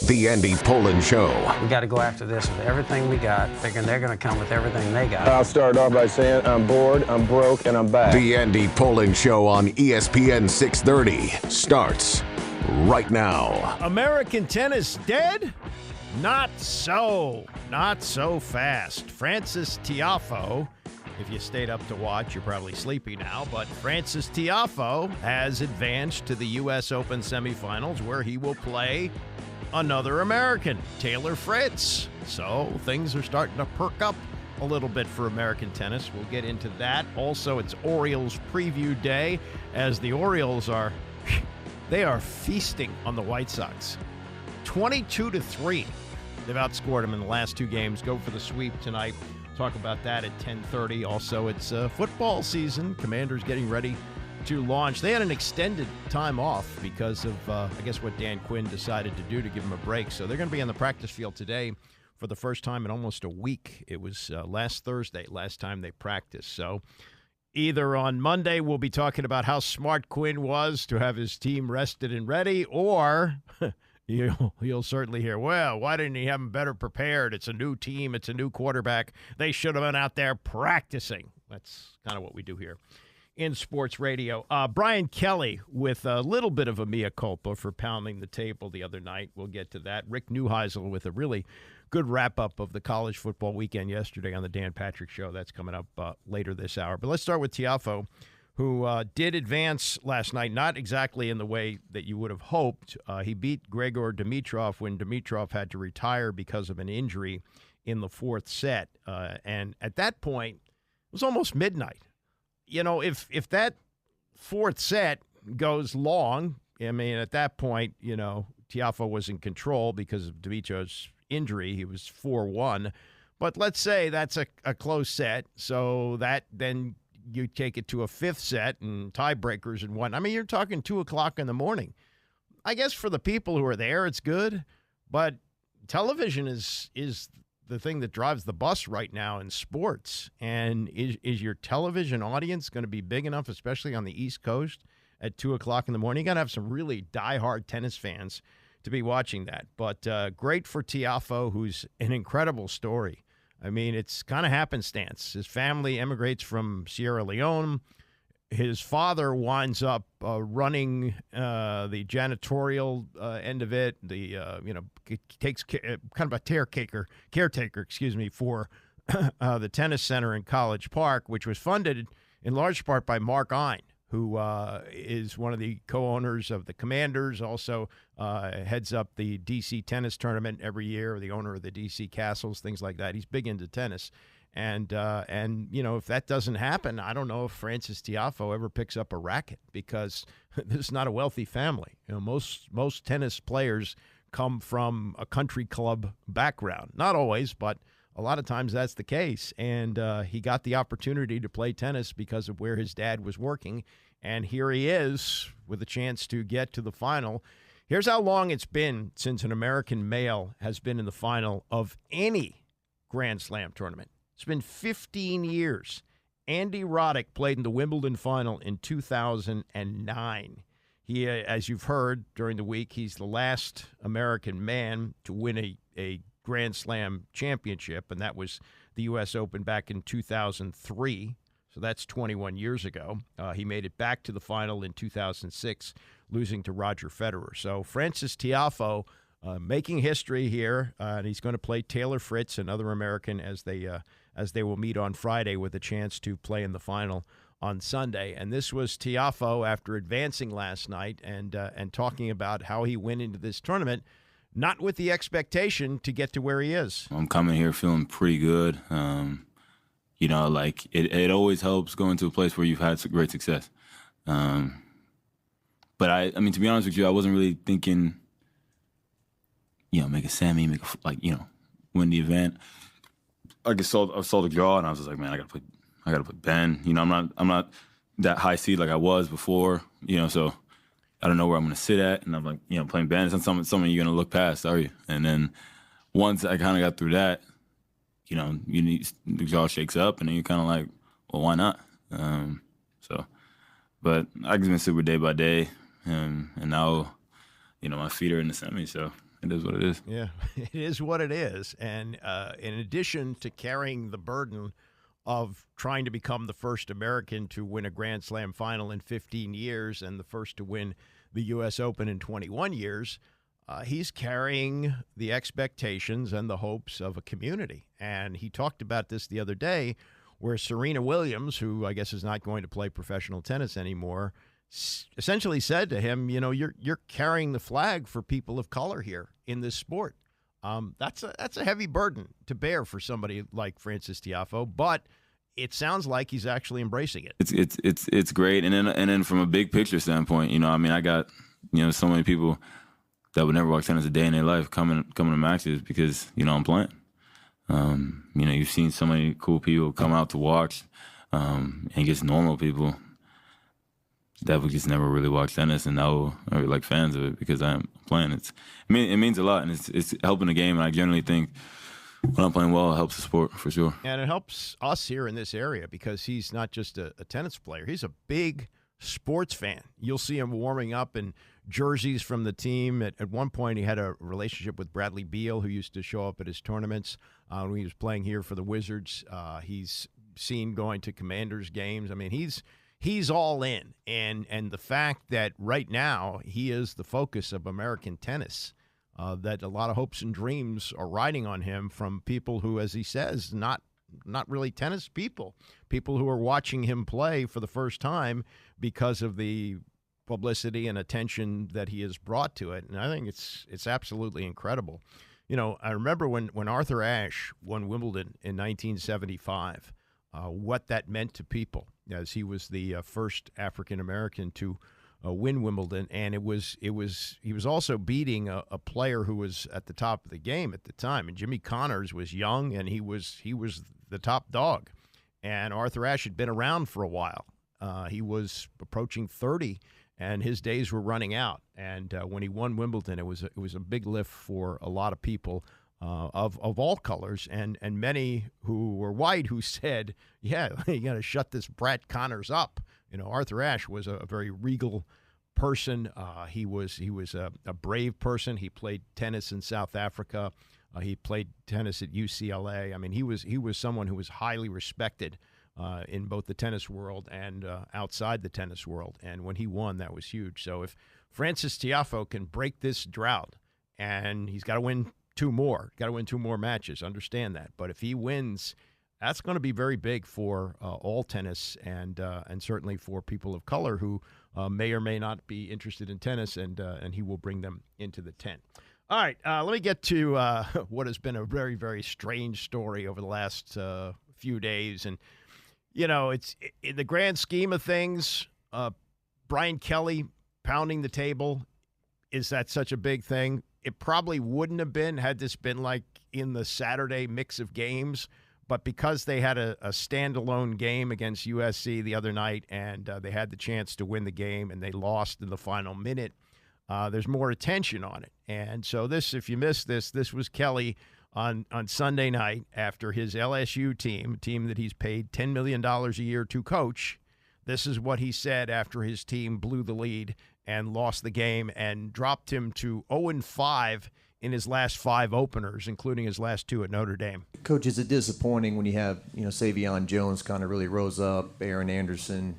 The Andy Pollin Show. We got to go after this with everything we got, thinking they're going to come with everything they got. I'll start off by saying I'm bored, I'm broke, and I'm back. The Andy Pollin Show on ESPN 630 starts right now. American tennis dead? Not so. Not so fast. Frances Tiafoe, if you stayed up to watch, you're probably sleepy now, but Frances Tiafoe has advanced to the U.S. Open semifinals where he will play another American, Taylor Fritz. So things are starting to perk up a little bit for American tennis. We'll get into that. Also, it's Orioles preview day as the Orioles are feasting on the White Sox. 22-3. They've outscored them in the last two games. Go for the sweep tonight. Talk about that at 10:30. Also, it's football season. Commanders getting ready to launch. They had an extended time off because of, I guess, what Dan Quinn decided to do to give them a break. So they're going to be on the practice field today for the first time in almost a week. It was last Thursday, last time they practiced. So either on Monday we'll be talking about how smart Quinn was to have his team rested and ready, or you'll certainly hear, well, why didn't he have them better prepared? It's a new team. It's a new quarterback. They should have been out there practicing. That's kind of what we do here in sports radio. Brian Kelly with a little bit of a mea culpa for pounding the table the other night. We'll get to that. Rick Neuheisel with a really good wrap-up of the college football weekend yesterday on the Dan Patrick Show. That's coming up later this hour. But let's start with Tiafoe, who did advance last night, not exactly in the way that you would have hoped. He beat Grigor Dimitrov when Dimitrov had to retire because of an injury in the fourth set. And at that point, it was almost midnight. You know, if that fourth set goes long, I mean, at that point, you know, Tiafoe was in control because of Dimitrov's injury. He was 4-1. But let's say that's a close set, so that then you take it to a fifth set and tiebreakers and one. I mean, you're talking 2 o'clock in the morning. I guess for the people who are there, it's good, but television is the thing that drives the bus right now in sports. And is your television audience going to be big enough, especially on the East Coast at 2 o'clock in the morning? You got to have some really diehard tennis fans to be watching that. But great for Tiafoe, who's an incredible story. I mean, it's kind of happenstance. His family emigrates from Sierra Leone. His father winds up running the janitorial end of it. Takes kind of a caretaker, for the tennis center in College Park, which was funded in large part by Mark Ein, who is one of the co-owners of the Commanders, also heads up the D.C. tennis tournament every year, the owner of the D.C. Castles, things like that. He's big into tennis. And you know, if that doesn't happen, I don't know if Frances Tiafoe ever picks up a racket, because this is not a wealthy family. You know, most tennis players come from a country club background. Not always, but a lot of times that's the case. And he got the opportunity to play tennis because of where his dad was working. And here he is with a chance to get to the final. Here's how long it's been since an American male has been in the final of any Grand Slam tournament. It's been 15 years. Andy Roddick played in the Wimbledon final in 2009. He, as you've heard during the week, he's the last American man to win a Grand Slam championship, and that was the U.S. Open back in 2003. So that's 21 years ago. He made it back to the final in 2006, losing to Roger Federer. So Frances Tiafoe making history here, and he's going to play Taylor Fritz, another American, as they will meet on Friday with a chance to play in the final on Sunday. And this was Tiafoe after advancing last night and talking about how he went into this tournament, not with the expectation to get to where he is. I'm coming here feeling pretty good. You know, like it always helps going to a place where you've had great success. But I mean, to be honest with you, I wasn't really thinking, you know, make a semi, win the event. I saw the draw, and I was just like, man, I gotta put Ben. You know, I'm not that high seed like I was before. You know, so I don't know where I'm gonna sit at, and I'm like, you know, playing Ben isn't something you're gonna look past, are you? And then once I kind of got through that, you know, the jaw shakes up, and then you're kind of like, well, why not? But I've been super day by day, and now, you know, my feet are in the semi, so it is what it is. Yeah, it is what it is. And in addition to carrying the burden of trying to become the first American to win a Grand Slam final in 15 years and the first to win the U.S. Open in 21 years, he's carrying the expectations and the hopes of a community. And he talked about this the other day where Serena Williams, who I guess is not going to play professional tennis anymore, essentially said to him, you're carrying the flag for people of color here in this sport. That's a heavy burden to bear for somebody like Frances Tiafoe, but it sounds like he's actually embracing it. It's great, and then from a big picture standpoint, I got so many people that would never watch tennis a day in their life coming to matches because I'm playing. You've seen so many cool people come out to watch, and just normal people that would just never really watch tennis and now are like fans of it because I'm playing. It means a lot, and it's helping the game. And I generally think when I'm playing well, it helps the sport for sure. And it helps us here in this area because he's not just a tennis player; he's a big sports fan. You'll see him warming up in jerseys from the team. At one point, he had a relationship with Bradley Beal, who used to show up at his tournaments when he was playing here for the Wizards. He's seen going to Commanders games. He's all in, and the fact that right now he is the focus of American tennis, that a lot of hopes and dreams are riding on him from people who, as he says, not really tennis people who are watching him play for the first time because of the publicity and attention that he has brought to it. And I think it's absolutely incredible. I remember when Arthur Ashe won Wimbledon in 1975, what that meant to people, as he was the first African American to win Wimbledon, and he was also beating a player who was at the top of the game at the time. And Jimmy Connors was young, and he was the top dog. And Arthur Ashe had been around for a while. He was approaching 30, and his days were running out. And when he won Wimbledon, it was a big lift for a lot of people. Of all colors, and many who were white who said, yeah, you got to shut this Brad Connors up. Arthur Ashe was a very regal person. He was a brave person. He played tennis in South Africa. He played tennis at UCLA. He was someone who was highly respected in both the tennis world and outside the tennis world. And when he won, that was huge. So if Frances Tiafoe can break this drought, and he's got to win two more matches, understand that. But if he wins, that's going to be very big for all tennis and certainly for people of color who may or may not be interested in tennis, and he will bring them into the tent. All right, let me get to what has been a very, very strange story over the last few days. And, it's in the grand scheme of things, Brian Kelly pounding the table, is that such a big thing? It probably wouldn't have been had this been like in the Saturday mix of games, but because they had a standalone game against USC the other night and they had the chance to win the game and they lost in the final minute, there's more attention on it. And so this, if you missed this was Kelly on Sunday night after his LSU team, a team that he's paid $10 million a year to coach. This is what he said after his team blew the lead and lost the game and dropped him to 0-5 in his last 5 openers, including his last 2 at Notre Dame. Coach, is it disappointing when you have, Savion Jones kind of really rose up, Aaron Anderson,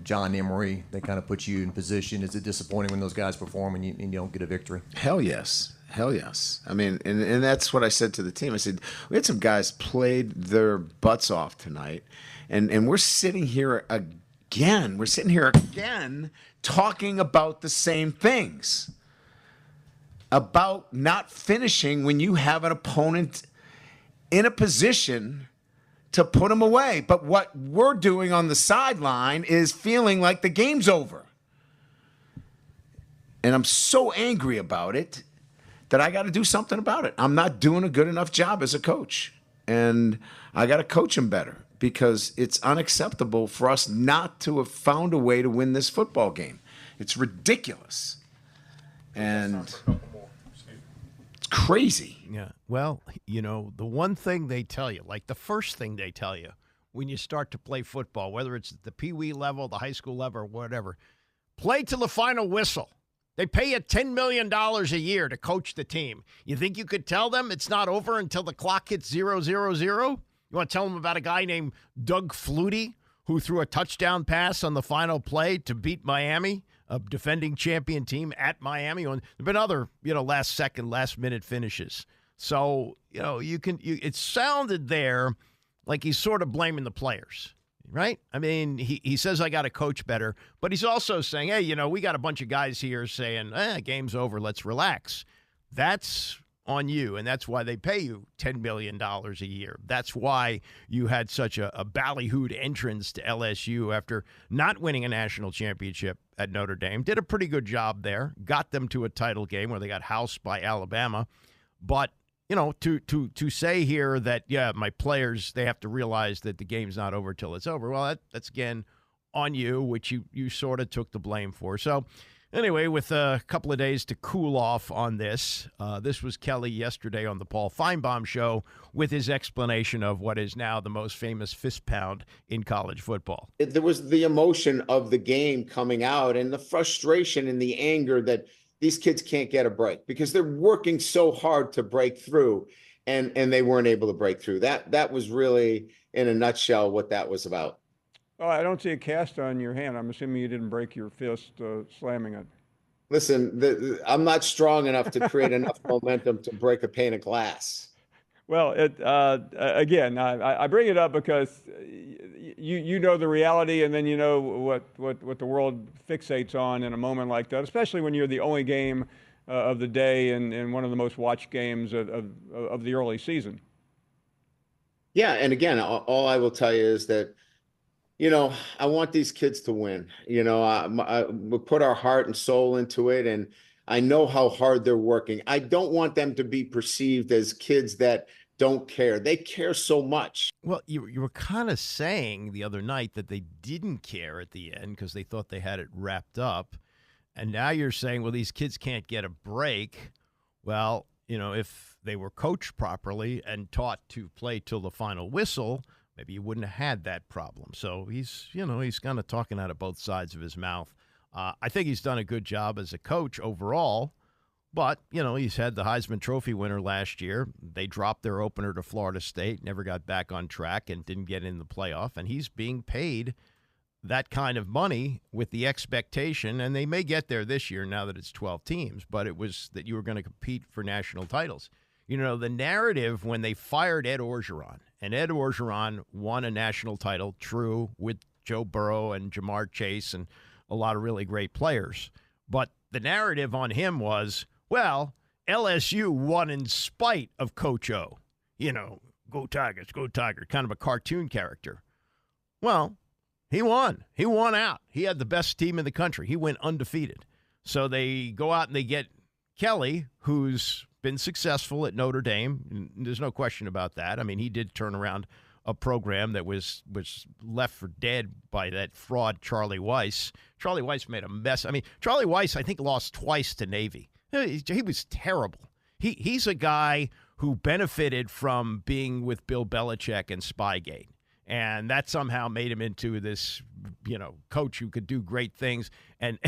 John Emery, they kind of put you in position? Is it disappointing when those guys perform and you don't get a victory? Hell yes. And that's what I said to the team. I said, we had some guys played their butts off tonight, and we're sitting here again. We're sitting here again talking about the same things, about not finishing when you have an opponent in a position to put them away. But what we're doing on the sideline is feeling like the game's over. And I'm so angry about it that I got to do something about it. I'm not doing a good enough job as a coach. And I got to coach him better, because it's unacceptable for us not to have found a way to win this football game. It's ridiculous. And it's crazy. Yeah. Well, the one thing they tell you, like the first thing they tell you when you start to play football, whether it's at the Pee Wee level, the high school level, or whatever, play to the final whistle. They pay you $10 million a year to coach the team. You think you could tell them it's not over until the clock hits 0-0-0? You want to tell them about a guy named Doug Flutie who threw a touchdown pass on the final play to beat Miami, a defending champion team at Miami? There have been other, last-second, last-minute finishes. So, it sounded there like he's sort of blaming the players. Right? I mean, he says I got to coach better, but he's also saying, hey, we got a bunch of guys here saying, game's over, let's relax. That's on you, and that's why they pay you $10 million a year. That's why you had such a ballyhooed entrance to LSU after not winning a national championship at Notre Dame. Did a pretty good job there, got them to a title game where they got housed by Alabama, but to say here that, my players, they have to realize that the game's not over till it's over. Well, that's again on you, which you sort of took the blame for. So anyway, with a couple of days to cool off on this, this was Kelly yesterday on the Paul Feinbaum Show with his explanation of what is now the most famous fist pound in college football. There was the emotion of the game coming out and the frustration and the anger that these kids can't get a break because they're working so hard to break through and they weren't able to break through. That was really, in a nutshell, what that was about. Oh, I don't see a cast on your hand. I'm assuming you didn't break your fist slamming it. Listen, I'm not strong enough to create enough momentum to break a pane of glass. Well, again, I bring it up because you know the reality, and then you know what the world fixates on in a moment like that, especially when you're the only game of the day and one of the most watched games of the early season. Yeah, and again, all I will tell you is that, I want these kids to win. We put our heart and soul into it, and I know how hard they're working. I don't want them to be perceived as kids that don't care. They care so much. Well, you were kind of saying the other night that they didn't care at the end because they thought they had it wrapped up. And now you're saying, well, these kids can't get a break. Well, if they were coached properly and taught to play till the final whistle, maybe you wouldn't have had that problem. So he's kind of talking out of both sides of his mouth. I think he's done a good job as a coach overall, but, he's had the Heisman Trophy winner last year. They dropped their opener to Florida State, never got back on track and didn't get in the playoff, and he's being paid that kind of money with the expectation, and they may get there this year now that it's 12 teams, but it was that you were going to compete for national titles. The narrative when they fired Ed Orgeron, and Ed Orgeron won a national title, true, with Joe Burrow and Jamar Chase and a lot of really great players. But the narrative on him was, well, LSU won in spite of Coach O. Go Tigers, go Tigers, kind of a cartoon character. Well, he won. He won out. He had the best team in the country. He went undefeated. So they go out and they get Kelly, who's been successful at Notre Dame. There's no question about that. I mean, he did turn around a program that was left for dead by that fraud Charlie Weiss. Charlie Weiss made a mess. I mean, Charlie Weiss, I think, lost twice to Navy. He was terrible. He's a guy who benefited from being with Bill Belichick and Spygate. And that somehow made him into this, coach who could do great things. And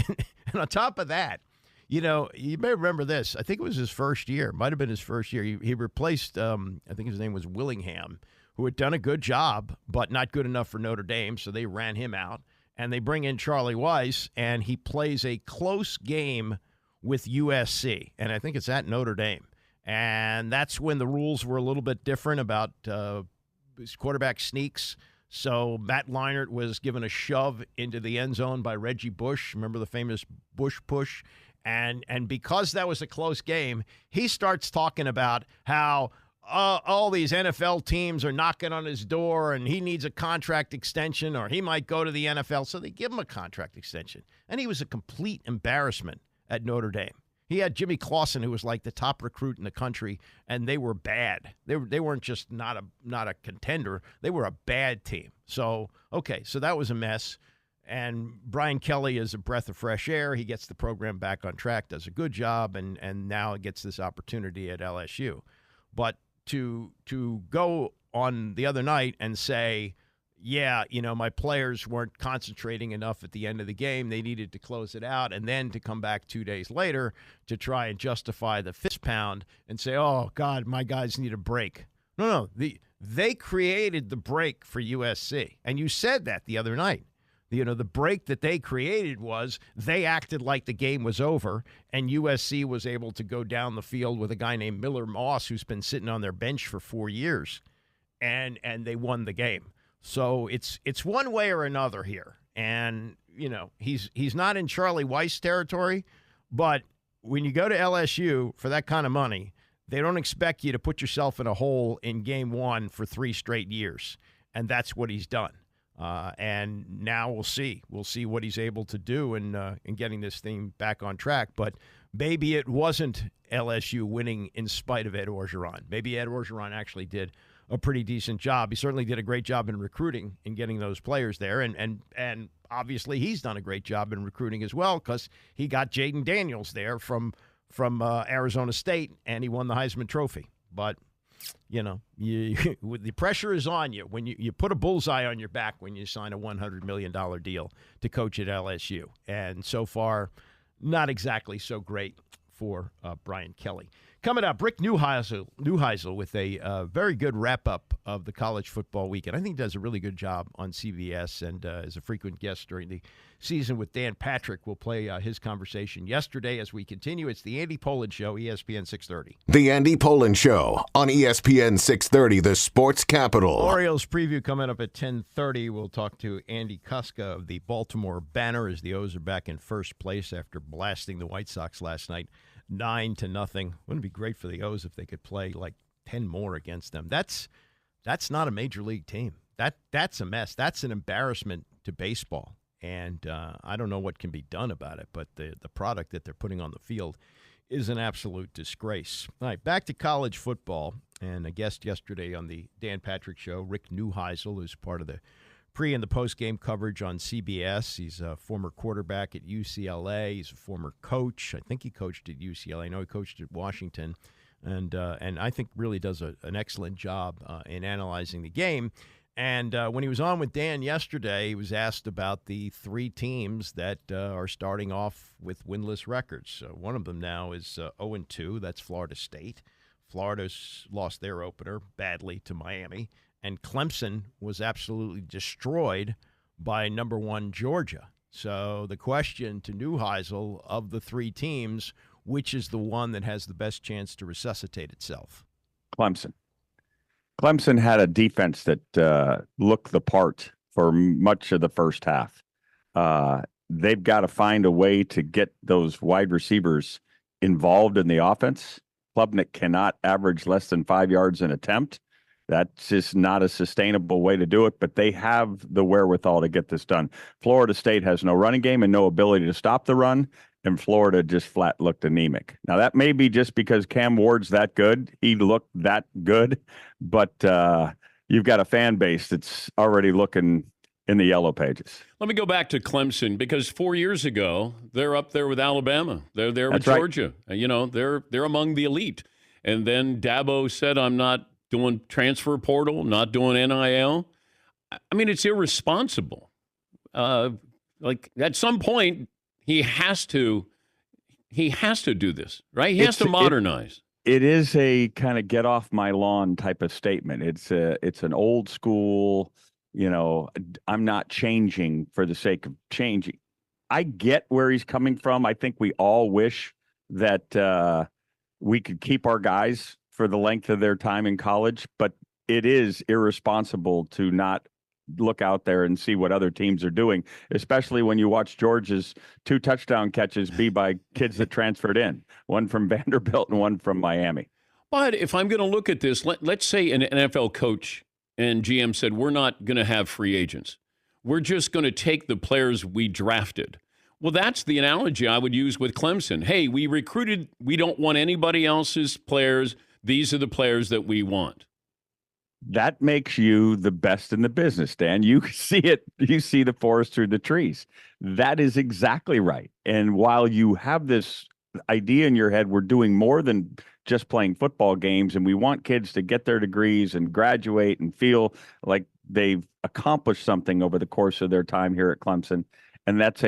on top of that, you may remember this. I think it was his first year. Might have been his first year. He replaced, I think his name was Willingham, who had done a good job, but not good enough for Notre Dame, so they ran him out. And they bring in Charlie Weiss, and he plays a close game with USC. And I think it's at Notre Dame. And that's when the rules were a little bit different about quarterback sneaks. So Matt Leinart was given a shove into the end zone by Reggie Bush. Remember the famous Bush push? And because that was a close game, he starts talking about how all these NFL teams are knocking on his door and he needs a contract extension or he might go to the NFL. So they give him a contract extension. And he was a complete embarrassment at Notre Dame. He had Jimmy Clausen, who was like the top recruit in the country, and they were bad. They weren't just not a contender. They were a bad team. So, okay, so that was a mess. And Brian Kelly is a breath of fresh air. He gets the program back on track, does a good job, and now gets this opportunity at LSU. But to go on the other night and say, yeah, my players weren't concentrating enough at the end of the game. They needed to close it out, and then to come back 2 days later to try and justify the fist pound and say, oh, God, my guys need a break. No, they created the break for USC, and you said that the other night. The break that they created was they acted like the game was over, and USC was able to go down the field with a guy named Miller Moss, who's been sitting on their bench for 4 years, and they won the game. So it's one way or another here. And, he's not in Charlie Weiss territory, but when you go to LSU for that kind of money, they don't expect you to put yourself in a hole in game one for 3 straight years. And that's what he's done. And now we'll see. We'll see what he's able to do in getting this thing back on track. But maybe it wasn't LSU winning in spite of Ed Orgeron. Maybe Ed Orgeron actually did a pretty decent job. He certainly did a great job in recruiting and getting those players there. And obviously he's done a great job in recruiting as well, because he got Jayden Daniels there from Arizona State, and he won the Heisman Trophy. But, the pressure is on you when you put a bullseye on your back when you sign a $100 million deal to coach at LSU. And so far, not exactly so great for Brian Kelly. Coming up, Rick Neuheisel with a very good wrap-up of the college football weekend. I think he does a really good job on CBS, and is a frequent guest during the season with Dan Patrick. We'll play his conversation yesterday as we continue. It's the Andy Pollin Show, ESPN 630. The Andy Pollin Show on ESPN 630, the sports capital. Orioles preview coming up at 10:30. We'll talk to Andy Kuska of the Baltimore Banner as the O's are back in first place after blasting the White Sox last night 9-0. Wouldn't it be great for the O's if they could play like 10 more against them? That's not a major league team. That's a mess. That's an embarrassment to baseball. And I don't know what can be done about it, but the product that they're putting on the field is an absolute disgrace. All right, back to college football. And a guest yesterday on the Dan Patrick Show, Rick Neuheisel, who's part of the pre- and the post-game coverage on CBS. He's a former quarterback at UCLA. He's a former coach. I think he coached at UCLA. I know he coached at Washington. And I think really does an excellent job in analyzing the game. And when he was on with Dan yesterday, he was asked about the 3 teams that are starting off with winless records. One of them now is 0-2. That's Florida State. Florida's lost their opener badly to Miami. And Clemson was absolutely destroyed by number 1 Georgia. So the question to Neuheisel, of the 3 teams, which is the one that has the best chance to resuscitate itself? Clemson. Clemson had a defense that looked the part for much of the first half. They've got to find a way to get those wide receivers involved in the offense. Klubnik cannot average less than 5 yards an attempt. That's just not a sustainable way to do it, but they have the wherewithal to get this done. Florida State has no running game and no ability to stop the run, and Florida just flat looked anemic. Now, that may be just because Cam Ward's that good. He looked that good, but you've got a fan base that's already looking in the yellow pages. Let me go back to Clemson, because 4 years ago, they're up there with Alabama. They're there with Georgia. Right. They're among the elite. And then Dabo said, I'm not doing transfer portal, not doing NIL. I mean, it's irresponsible. Like at some point, he has to do this, right? He has to modernize. It is a kind of get off my lawn type of statement. It's an old school, I'm not changing for the sake of changing. I get where he's coming from. I think we all wish that we could keep our guys for the length of their time in college, but it is irresponsible to not look out there and see what other teams are doing, especially when you watch Georgia's 2 touchdown catches be by kids that transferred in, one from Vanderbilt and one from Miami. But if I'm going to look at this, let's say an NFL coach and GM said, we're not going to have free agents. We're just going to take the players we drafted. Well, that's the analogy I would use with Clemson. Hey, we recruited, we don't want anybody else's players. These are the players that we want. That makes you the best in the business, Dan. You see it. You see the forest through the trees. That is exactly right. And while you have this idea in your head, we're doing more than just playing football games, and we want kids to get their degrees and graduate and feel like they've accomplished something over the course of their time here at Clemson, and that's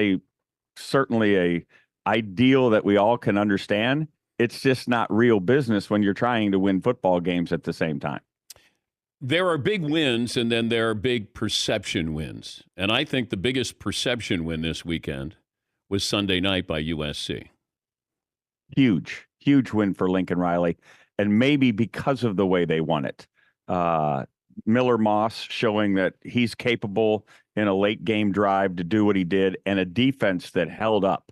certainly a ideal that we all can understand. It's just not real business when you're trying to win football games at the same time. There are big wins, and then there are big perception wins. And I think the biggest perception win this weekend was Sunday night by USC. Huge win for Lincoln Riley, and maybe because of the way they won it. Miller Moss showing that he's capable in a late game drive to do what he did, and a defense that held up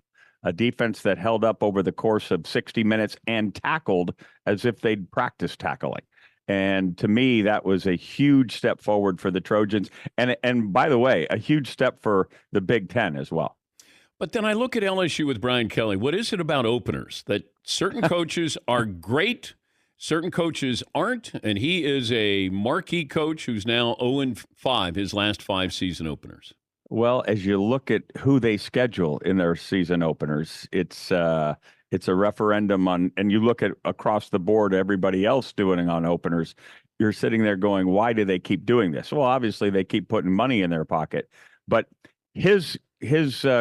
over the course of 60 minutes and tackled as if they'd practiced tackling. And to me, that was a huge step forward for the Trojans. And by the way, a huge step for the Big Ten as well. But then I look at LSU with Brian Kelly. What is it about openers that certain coaches are great, certain coaches aren't? And he is a marquee coach who's now 0-5, his last 5 season openers. Well, as you look at who they schedule in their season openers, it's a referendum on, and you look at across the board, everybody else doing it on openers. You're sitting there going, why do they keep doing this? Well, obviously they keep putting money in their pocket, but his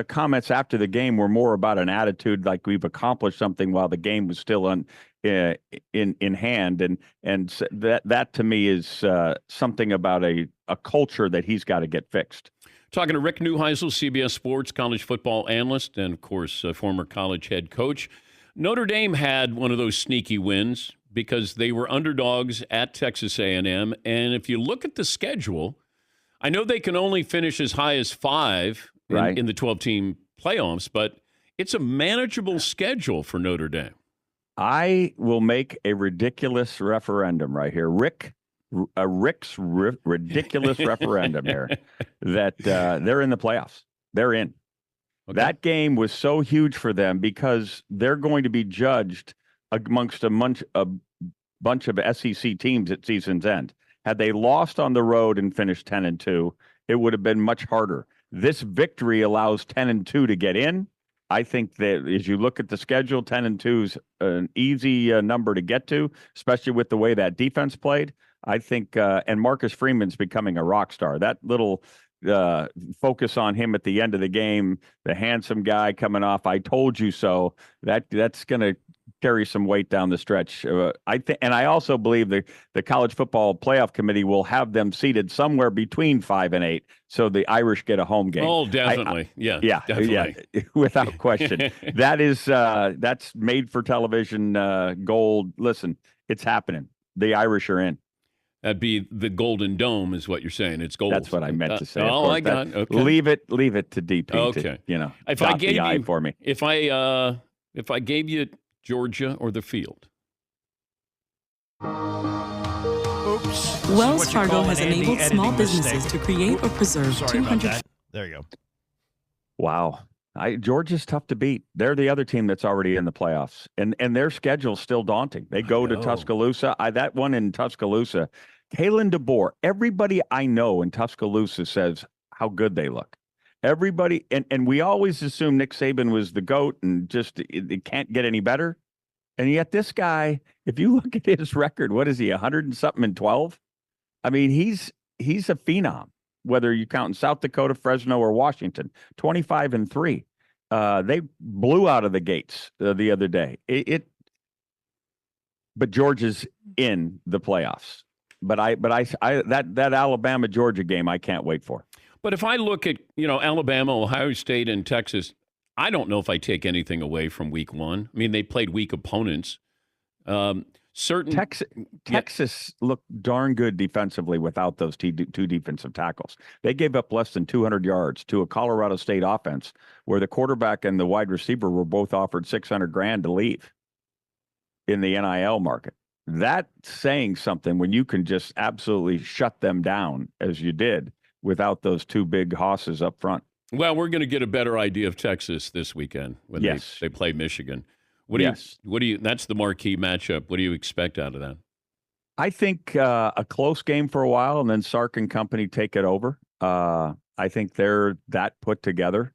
comments after the game were more about an attitude like we've accomplished something while the game was still in hand, and that to me is something about a culture that he's got to get fixed. Talking to Rick Neuheisel, CBS Sports college football analyst, and, of course, former college head coach. Notre Dame had one of those sneaky wins because they were underdogs at Texas A&M. And if you look at the schedule, I know they can only finish as high as 5 in the 12-team playoffs, but it's a manageable schedule for Notre Dame. I will make a ridiculous referendum right here. Rick's ridiculous referendum here that they're in the playoffs. They're in. Okay. That game was so huge for them because they're going to be judged amongst a bunch of SEC teams at season's end. Had they lost on the road and finished 10-2, it would have been much harder. This victory allows 10-2 to get in. I think that as you look at the schedule, 10-2 is an easy number to get to, especially with the way that defense played. I think, and Marcus Freeman's becoming a rock star. That little focus on him at the end of the game, the handsome guy coming off, I told you so, that's going to carry some weight down the stretch. And I also believe the College Football Playoff Committee will have them seated somewhere between 5 and 8, so the Irish get a home game. Oh, definitely. Definitely. Yeah, without question. That's made for television gold. Listen, it's happening. The Irish are in. That'd be the Golden Dome, is what you're saying. It's gold. That's what I meant to say. I got it. Okay. Leave it to DP. Okay. If I gave you for me, if I gave you Georgia or the field. Oops. Wells Fargo has enabled small businesses to create or preserve 200. There you go. Wow. Georgia's tough to beat. They're the other team that's already in the playoffs, and their schedule's still daunting. They go to Tuscaloosa. That one in Tuscaloosa, Kalen DeBoer. Everybody I know in Tuscaloosa says how good they look. Everybody, and we always assume Nick Saban was the GOAT and just it can't get any better. And yet this guy, if you look at his record, what is he, 100 and something and 12? I mean, he's a phenom. Whether you count in South Dakota, Fresno, or Washington, 25-3. They blew out of the gates the other day. But Georgia's in the playoffs. But that Alabama Georgia game, I can't wait for. But if I look at Alabama, Ohio State, and Texas, I don't know if I take anything away from Week 1. I mean, they played weak opponents. Texas looked darn good defensively without those two defensive tackles. They gave up less than 200 yards to a Colorado State offense where the quarterback and the wide receiver were both offered $600,000 to leave in the NIL market. That's saying something when you can just absolutely shut them down as you did without those two big hosses up front. Well, we're going to get a better idea of Texas this weekend when they play Michigan. What do you? That's the marquee matchup. What do you expect out of that? I think a close game for a while, and then Sark and company take it over. I think they're that put together.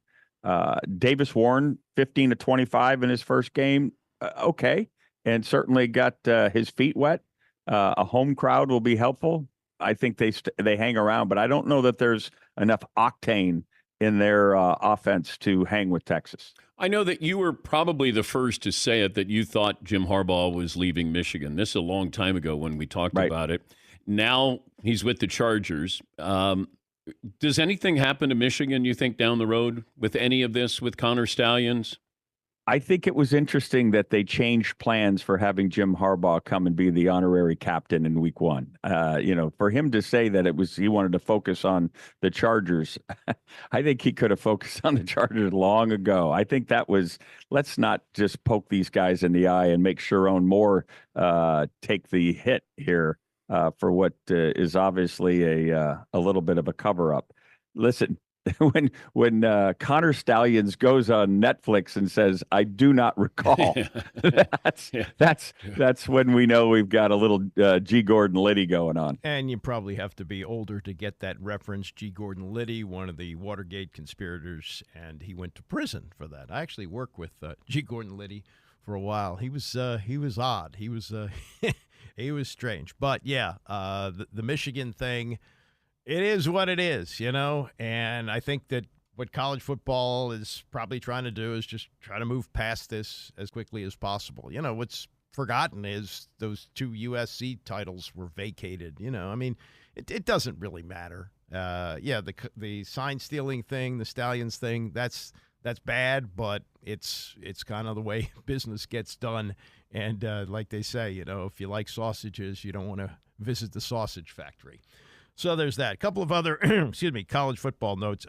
Davis Warren, 15-25 in his first game. Okay, and certainly got his feet wet. A home crowd will be helpful. I think they hang around, but I don't know that there's enough octane in their offense to hang with Texas. I know that you were probably the first to say it, that you thought Jim Harbaugh was leaving Michigan. This is a long time ago when we talked about it. Now he's with the Chargers. Does anything happen to Michigan, you think, down the road with any of this with Connor Stallions? I think it was interesting that they changed plans for having Jim Harbaugh come and be the honorary captain in week 1. For him to say that he wanted to focus on the Chargers, I think he could have focused on the Chargers long ago. I think that was, let's not just poke these guys in the eye and make Sharon Moore take the hit here for what is obviously a little bit of a cover-up. Listen, when Connor Stallions goes on Netflix and says, "I do not recall," that's when we know we've got a little G. Gordon Liddy going on. And you probably have to be older to get that reference. G. Gordon Liddy, one of the Watergate conspirators, and he went to prison for that. I actually worked with G. Gordon Liddy for a while. He was odd. He was he was strange. But yeah, the Michigan thing. It is what it is, and I think that what college football is probably trying to do is just try to move past this as quickly as possible. What's forgotten is those 2 USC titles were vacated. It doesn't really matter. The sign stealing thing, the Stallions thing, that's bad, but it's kind of the way business gets done. And like they say, if you like sausages, you don't want to visit the sausage factory. So there's that. A couple of other, college football notes.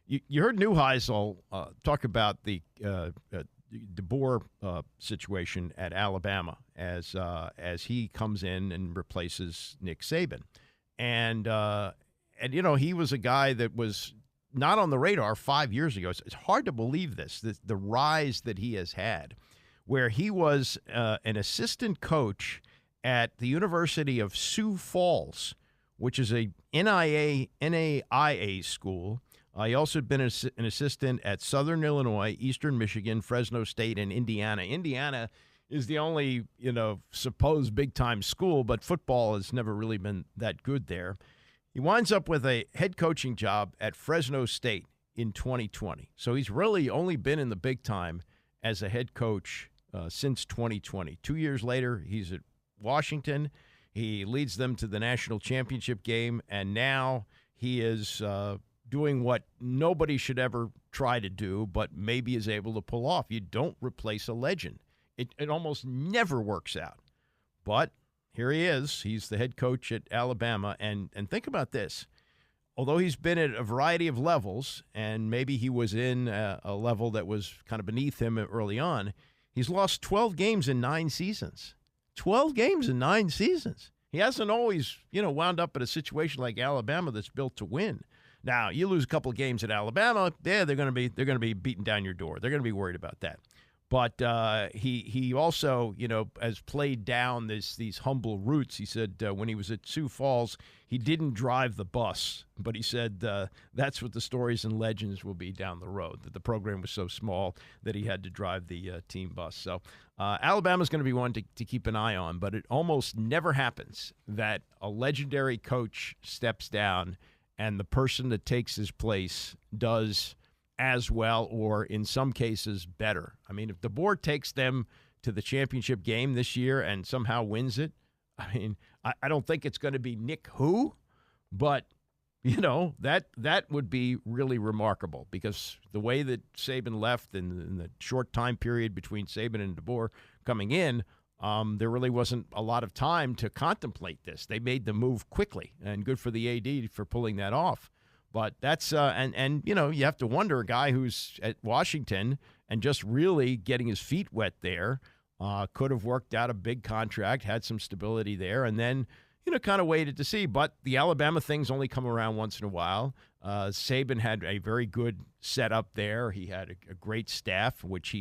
You heard Neuheisel talk about the DeBoer situation at Alabama as he comes in and replaces Nick Saban, and he was a guy that was not on the radar 5 years ago. It's hard to believe the rise that he has had, where he was an assistant coach at the University of Sioux Falls, which is a NAIA school. He also had been an assistant at Southern Illinois, Eastern Michigan, Fresno State, and Indiana. Indiana is the only, supposed big-time school, but football has never really been that good there. He winds up with a head coaching job at Fresno State in 2020. So he's really only been in the big time as a head coach since 2020. 2 years later, he's at Washington. He leads them to the national championship game, and now he is doing what nobody should ever try to do, but maybe is able to pull off. You don't replace a legend. It almost never works out. But here he is. He's the head coach at Alabama, and think about this. Although he's been at a variety of levels, and maybe he was in a level that was kind of beneath him early on, he's lost 12 games in 9 seasons. 12 games in 9 seasons. He hasn't always, wound up in a situation like Alabama that's built to win. Now, you lose a couple of games at Alabama, they're going to be beating down your door. They're going to be worried about that. But he also, has played down these humble roots. He said when he was at Sioux Falls, he didn't drive the bus. But he said that's what the stories and legends will be down the road, that the program was so small that he had to drive the team bus. So Alabama's going to be one to keep an eye on. But it almost never happens that a legendary coach steps down and the person that takes his place does as well, or in some cases better. I mean, if the board takes them to the championship game this year and somehow wins it, I don't think it's going to be Nick who, but that would be really remarkable, because the way that Saban left in the short time period between Saban and DeBoer coming in, there really wasn't a lot of time to contemplate this. They made the move quickly, and good for the AD for pulling that off. But that's and you have to wonder, a guy who's at Washington and just really getting his feet wet there could have worked out a big contract, had some stability there, and then kind of waited to see. But the Alabama things only come around once in a while. Saban had a very good setup there. He had a great staff, which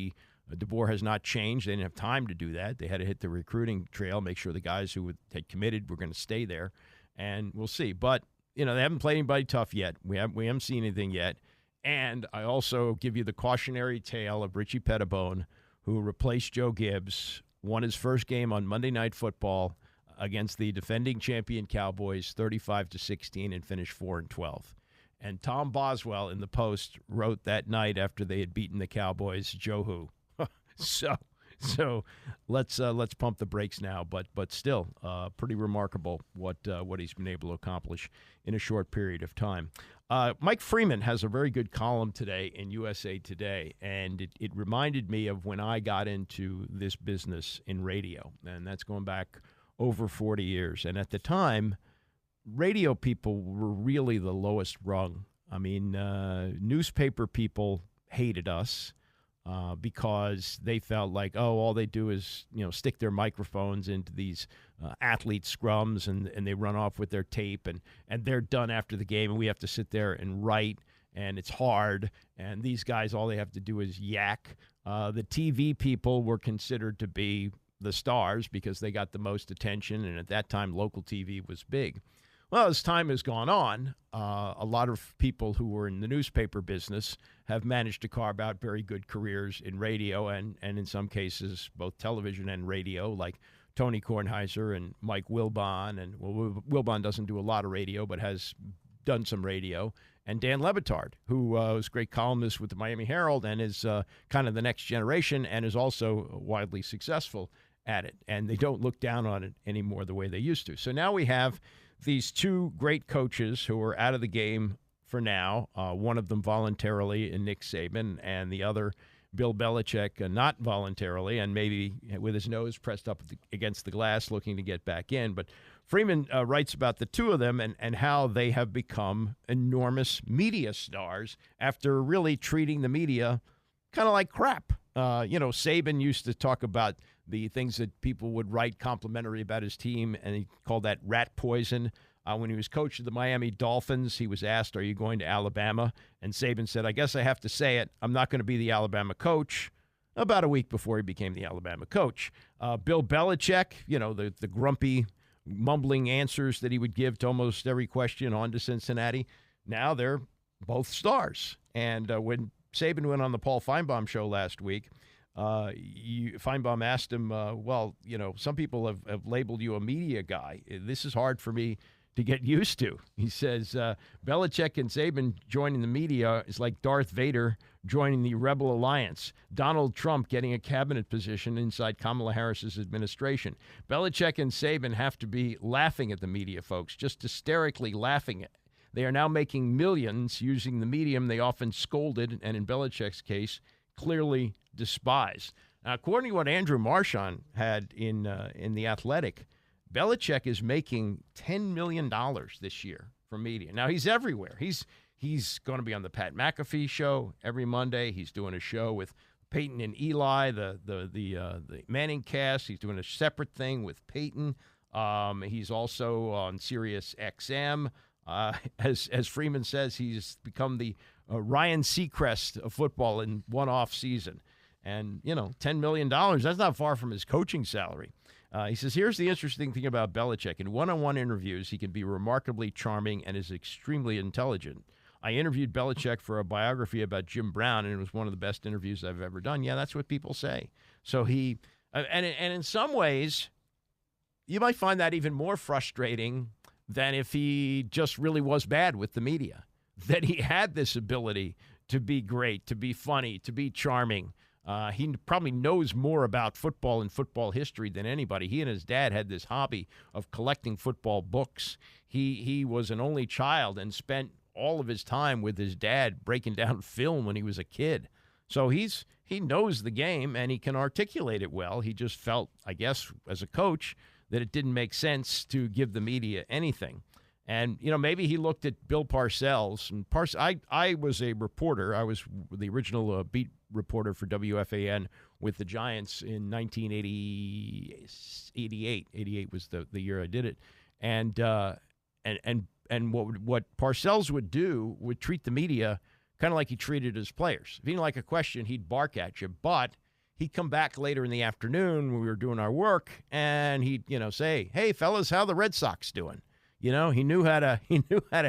DeBoer has not changed. They didn't have time to do that. They had to hit the recruiting trail, make sure the guys who had committed were going to stay there, and we'll see. But they haven't played anybody tough yet. We haven't seen anything yet. And I also give you the cautionary tale of Richie Pettibone, who replaced Joe Gibbs, won his first game on Monday Night Football against the defending champion Cowboys, 35-16, and finished 4-12. And Tom Boswell in the Post wrote that night after they had beaten the Cowboys, "Joe who." So let's pump the brakes now. But still, pretty remarkable what he's been able to accomplish in a short period of time. Mike Freeman has a very good column today in USA Today, and it reminded me of when I got into this business in radio, and that's going back over 40 years. And at the time, radio people were really the lowest rung. I mean, newspaper people hated us because they felt like, all they do is, stick their microphones into these athlete scrums and they run off with their tape and they're done after the game and we have to sit there and write and it's hard. And these guys, all they have to do is yak. The TV people were considered to be the stars because they got the most attention. And at that time, local TV was big. Well, as time has gone on, a lot of people who were in the newspaper business have managed to carve out very good careers in radio and in some cases, both television and radio, like Tony Kornheiser and Mike Wilbon. And Wilbon doesn't do a lot of radio, but has done some radio. And Dan Le Batard, who was a great columnist with the Miami Herald and is kind of the next generation and is also widely successful at it. And they don't look down on it anymore the way they used to. So now we have these two great coaches who are out of the game for now, one of them voluntarily in Nick Saban, and the other, Bill Belichick, not voluntarily and maybe with his nose pressed up against the glass looking to get back in. But Freeman writes about the two of them and how they have become enormous media stars after really treating the media kind of like crap. Saban used to talk about the things that people would write complimentary about his team, and he called that rat poison. When he was coach of the Miami Dolphins, he was asked, "Are you going to Alabama?" And Saban said, "I guess I have to say it. I'm not going to be the Alabama coach." About a week before he became the Alabama coach. Bill Belichick, the grumpy, mumbling answers that he would give to almost every question on to Cincinnati. Now they're both stars. And when Saban went on the Paul Feinbaum show last week, Feinbaum asked him, some people have labeled you a media guy. This is hard for me to get used to. He says, Belichick and Saban joining the media is like Darth Vader joining the Rebel Alliance, Donald Trump getting a cabinet position inside Kamala Harris's administration. Belichick and Saban have to be laughing at the media, folks, just hysterically laughing at. They are now making millions using the medium they often scolded, and in Belichick's case, clearly despise. Now, according to what Andrew Marchand had in The Athletic, Belichick is making $10 million this year from media. Now, he's everywhere. He's going to be on the Pat McAfee show every Monday. He's doing a show with Peyton and Eli, the Manning cast. He's doing a separate thing with Peyton. He's also on Sirius XM. As Freeman says, he's become the Ryan Seacrest of football in one off season. And, $10 million, that's not far from his coaching salary. He says, here's the interesting thing about Belichick. In one-on-one interviews, he can be remarkably charming and is extremely intelligent. I interviewed Belichick for a biography about Jim Brown, and it was one of the best interviews I've ever done. Yeah, that's what people say. So he, and in some ways, you might find that even more frustrating than if he just really was bad with the media, that he had this ability to be great, to be funny, to be charming. He probably knows more about football and football history than anybody. He and his dad had this hobby of collecting football books. He was an only child and spent all of his time with his dad breaking down film when he was a kid. So he knows the game and he can articulate it well. He just felt, I guess, as a coach, that it didn't make sense to give the media anything. And, maybe he looked at Bill Parcells. And I was a reporter. I was the original beat reporter for WFAN with the Giants in 1988. 88 was the year I did it. And what Parcells would do would treat the media kind of like he treated his players. If he didn't like a question, he'd bark at you. But he'd come back later in the afternoon when we were doing our work, and he'd say, "Hey fellas, how the Red Sox doing?" He knew how to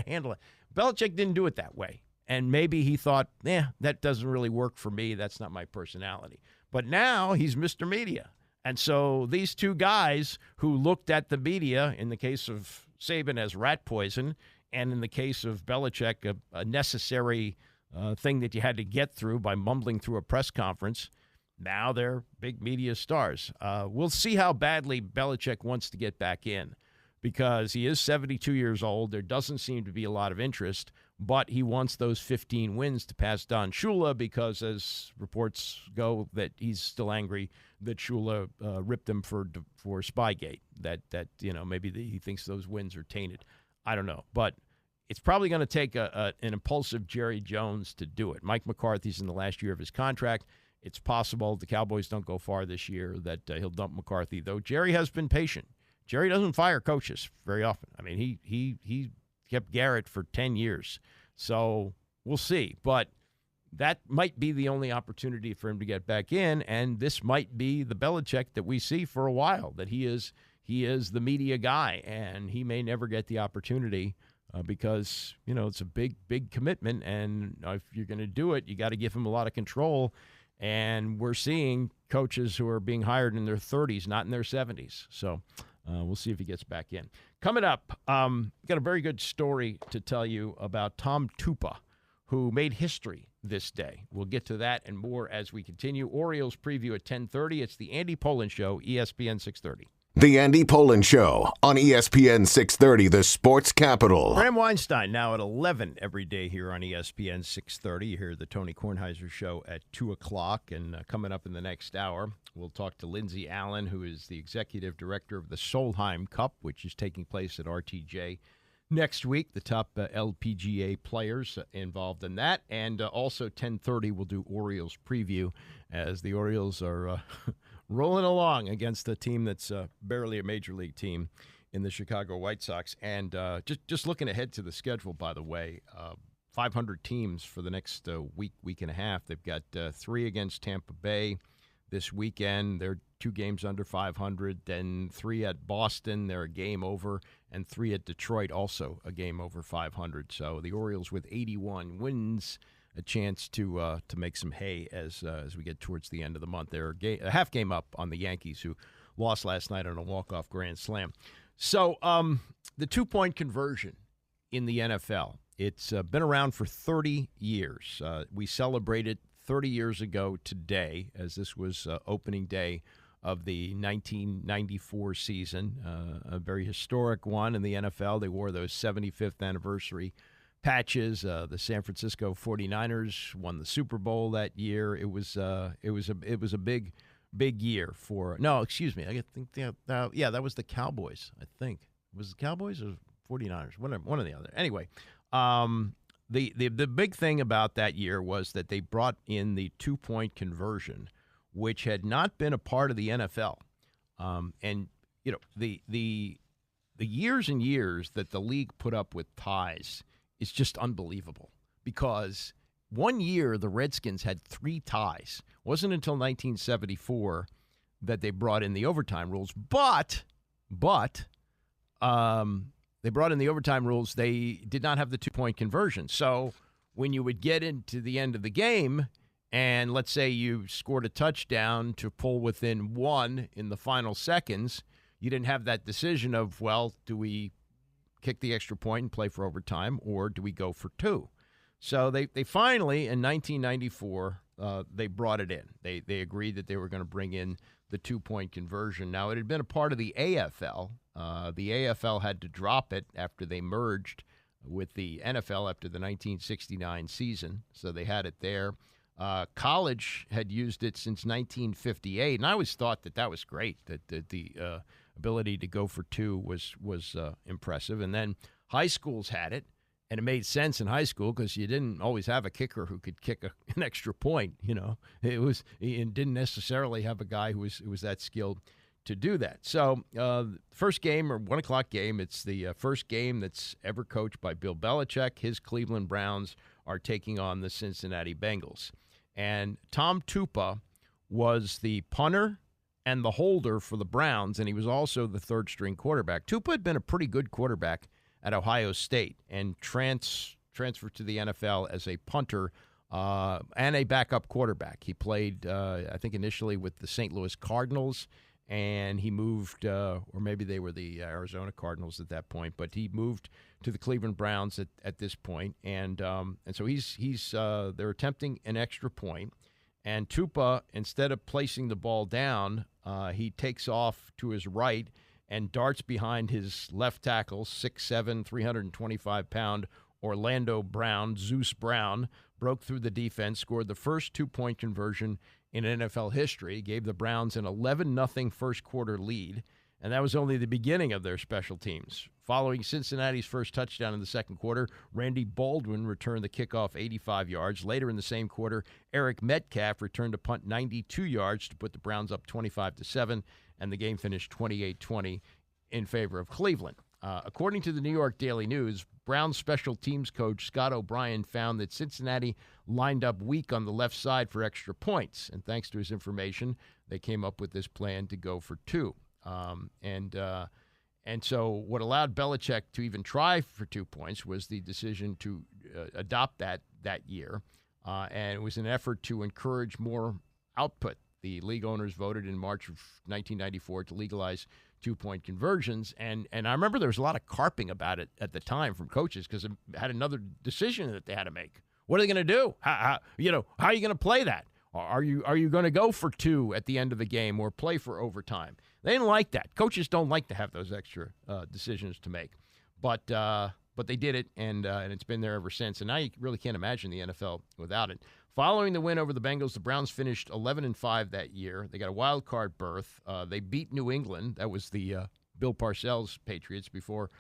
handle it. Belichick didn't do it that way. And maybe he thought, that doesn't really work for me. That's not my personality. But now he's Mr. Media. And so these two guys who looked at the media, in the case of Saban as rat poison, and in the case of Belichick, a necessary thing that you had to get through by mumbling through a press conference, now they're big media stars. We'll see how badly Belichick wants to get back in, because he is 72 years old. There doesn't seem to be a lot of interest, but he wants those 15 wins to pass Don Shula, because as reports go that he's still angry that Shula ripped him for Spygate, that maybe he thinks those wins are tainted. I don't know, but it's probably going to take an impulsive Jerry Jones to do it. Mike McCarthy's in the last year of his contract. It's possible the Cowboys don't go far this year, that he'll dump McCarthy, though Jerry has been patient. Jerry doesn't fire coaches very often. I mean, he kept Garrett for 10 years. So we'll see. But that might be the only opportunity for him to get back in, and this might be the Belichick that we see for a while, that he is the media guy, and he may never get the opportunity because, it's a big, big commitment, and if you're going to do it, you got to give him a lot of control. And we're seeing coaches who are being hired in their 30s, not in their 70s. So we'll see if he gets back in. Coming up, got a very good story to tell you about Tom Tupa, who made history this day. We'll get to that and more as we continue. Orioles preview at 10:30. It's the Andy Pollin Show, ESPN 630. The Andy Pollin Show on ESPN 630, the sports capital. Bram Weinstein now at 11 every day here on ESPN 630. You hear the Tony Kornheiser Show at 2 o'clock. And coming up in the next hour, we'll talk to Lindsay Allen, who is the executive director of the Solheim Cup, which is taking place at RTJ next week. The top LPGA players involved in that. And also 10:30, we'll do Orioles preview, as the Orioles are rolling along against a team that's barely a major league team in the Chicago White Sox. And just looking ahead to the schedule, by the way, 500 teams for the next week and a half. They've got 3 against Tampa Bay this weekend. They're 2 games under 500. Then 3 at Boston. They're a game over. And 3 at Detroit, also a game over 500. So the Orioles with 81 wins, a chance to make some hay as we get towards the end of the month. They're a half game up on the Yankees, who lost last night on a walk-off grand slam. So the 2-point conversion in the NFL, it's been around for 30 years. We celebrated 30 years ago today, as this was opening day of the 1994 season, a very historic one in the NFL. They wore those 75th anniversary patches. The San Francisco 49ers won the Super Bowl that year. It was a big year for. No, excuse me. I think that was the Cowboys. I think it was the Cowboys or 49ers. One or the other. Anyway, the big thing about that year was that they brought in the 2-point conversion, which had not been a part of the NFL. And the years and years that the league put up with ties, it's just unbelievable, because one year the Redskins had 3 ties. It wasn't until 1974 that they brought in the overtime rules. But they brought in the overtime rules. They did not have the 2-point conversion. So when you would get into the end of the game, and let's say you scored a touchdown to pull within 1 in the final seconds, you didn't have that decision of, well, do we kick the extra point and play for overtime, or do we go for 2? So they finally, in 1994, they brought it in. They agreed that they were going to bring in the 2-point conversion. Now, it had been a part of the AFL. The AFL had to drop it after they merged with the NFL after the 1969 season, so they had it there. College had used it since 1958, and I always thought that was great, that the ability to go for 2 was impressive. And then high schools had it, and it made sense in high school because you didn't always have a kicker who could kick an extra point. It didn't necessarily have a guy who was that skilled to do that. So first game, or 1 o'clock game, it's the first game that's ever coached by Bill Belichick. His Cleveland Browns are taking on the Cincinnati Bengals. And Tom Tupa was the punter and the holder for the Browns, and he was also the third-string quarterback. Tupa had been a pretty good quarterback at Ohio State and transferred to the NFL as a punter and a backup quarterback. He played, I think, initially with the St. Louis Cardinals, and he moved, or maybe they were the Arizona Cardinals at that point, but he moved to the Cleveland Browns at this point, and so they're attempting an extra point, and Tupa, instead of placing the ball down, he takes off to his right and darts behind his left tackle, 6'7", 325-pound Orlando Brown, Zeus Brown, broke through the defense, scored the first two-point conversion in NFL history, gave the Browns an 11-0 first-quarter lead, and that was only the beginning of their special teams. Following Cincinnati's first touchdown in the second quarter, Randy Baldwin returned the kickoff 85 yards. Later in the same quarter, Eric Metcalf returned a punt 92 yards to put the Browns up 25-7, and the game finished 28-20 in favor of Cleveland. According to the New York Daily News, Browns special teams coach Scott O'Brien found that Cincinnati lined up weak on the left side for extra points, and thanks to his information, they came up with this plan to go for two. And so what allowed Belichick to even try for 2 points was the decision to adopt that year, and it was an effort to encourage more output. The league owners voted in March of 1994 to legalize two-point conversions, and I remember there was a lot of carping about it at the time from coaches because it had another decision that they had to make. What are they going to do? How are you going to play that? Are you going to go for two at the end of the game or play for overtime? They didn't like that. Coaches don't like to have those extra decisions to make, but they did it, and it's been there ever since. And now you really can't imagine the NFL without it. Following the win over the Bengals, the Browns finished 11-5 that year. They got a wild card berth. They beat New England. That was the Bill Parcells Patriots before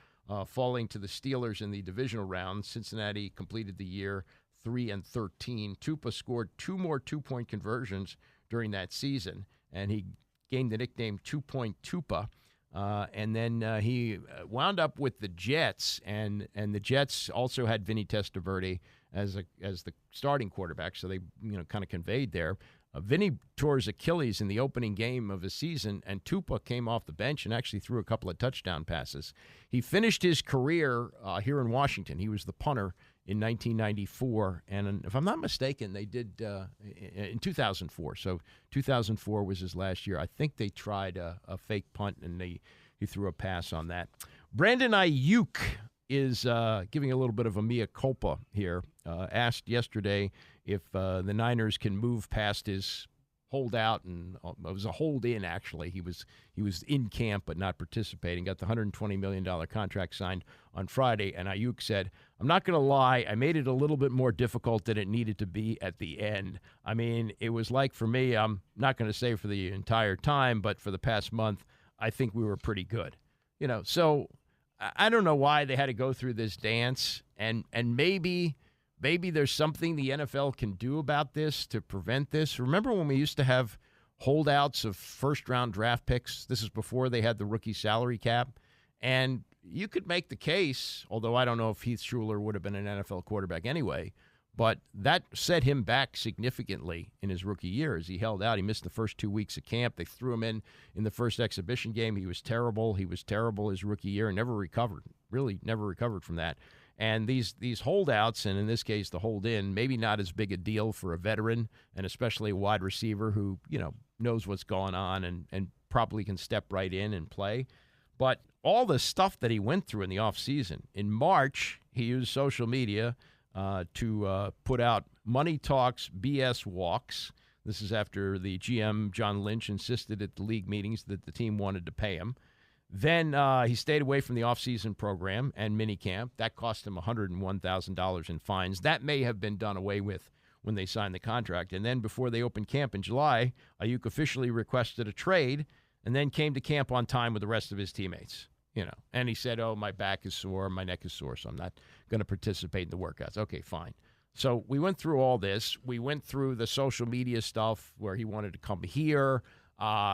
falling to the Steelers in the divisional round. Cincinnati completed the year 3-13. Tupa scored two more two-point conversions during that season, and he gained the nickname 2-Point Tupa. And then he wound up with the Jets, and the Jets also had Vinny Testaverde as the starting quarterback, so they kind of conveyed there. Vinny tore his Achilles in the opening game of his season, and Tupa came off the bench and actually threw a couple of touchdown passes. He finished his career here in Washington. He was the punter in 1994, and if I'm not mistaken, they did in 2004. So 2004 was his last year. I think they tried a fake punt, and he threw a pass on that. Brandon Ayuk is giving a little bit of a mea culpa here. Asked yesterday if the Niners can move past his holdout, and it was a hold-in, actually. He was in camp but not participating. Got the $120 million contract signed on Friday, and Ayuk said, "I'm not going to lie, I made it a little bit more difficult than it needed to be at the end. I mean, it was like, for me, I'm not going to say for the entire time, but for the past month, I think we were pretty good." So I don't know why they had to go through this dance, and maybe there's something the NFL can do about this to prevent this. Remember when we used to have holdouts of first-round draft picks? This is before they had the rookie salary cap. And you could make the case, although I don't know if Heath Schuler would have been an NFL quarterback anyway, but that set him back significantly in his rookie year as he held out. He missed the first 2 weeks of camp. They threw him in the first exhibition game. He was terrible. He was terrible his rookie year and never recovered, really never recovered from that. And these holdouts, and in this case the hold-in, maybe not as big a deal for a veteran and especially a wide receiver who, knows what's going on and probably can step right in and play. But all the stuff that he went through in the offseason, in March, he used social media to put out money talks, BS walks. This is after the GM, John Lynch, insisted at the league meetings that the team wanted to pay him. Then he stayed away from the offseason program and minicamp. That cost him $101,000 in fines. That may have been done away with when they signed the contract. And then before they opened camp in July, Ayuk officially requested a trade and then came to camp on time with the rest of his teammates. And he said, "Oh, my back is sore, my neck is sore, so I'm not going to participate in the workouts." Okay, fine. So we went through all this. We went through the social media stuff where he wanted to come here.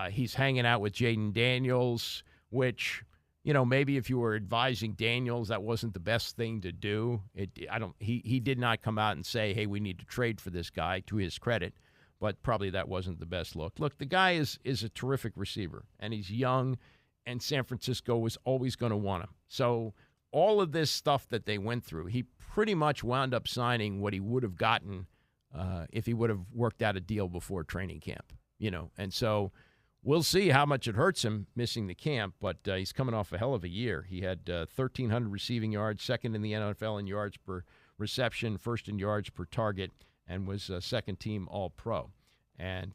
He's hanging out with Jayden Daniels, which, maybe if you were advising Daniels, that wasn't the best thing to do. He did not come out and say, "Hey, we need to trade for this guy," to his credit, but probably that wasn't the best look. Look, the guy is a terrific receiver, and he's young, and San Francisco was always going to want him. So all of this stuff that they went through, he pretty much wound up signing what he would have gotten if he would have worked out a deal before training camp, And so we'll see how much it hurts him missing the camp, but he's coming off a hell of a year. He had 1,300 receiving yards, second in the NFL in yards per reception, first in yards per target, and was second-team All-Pro. And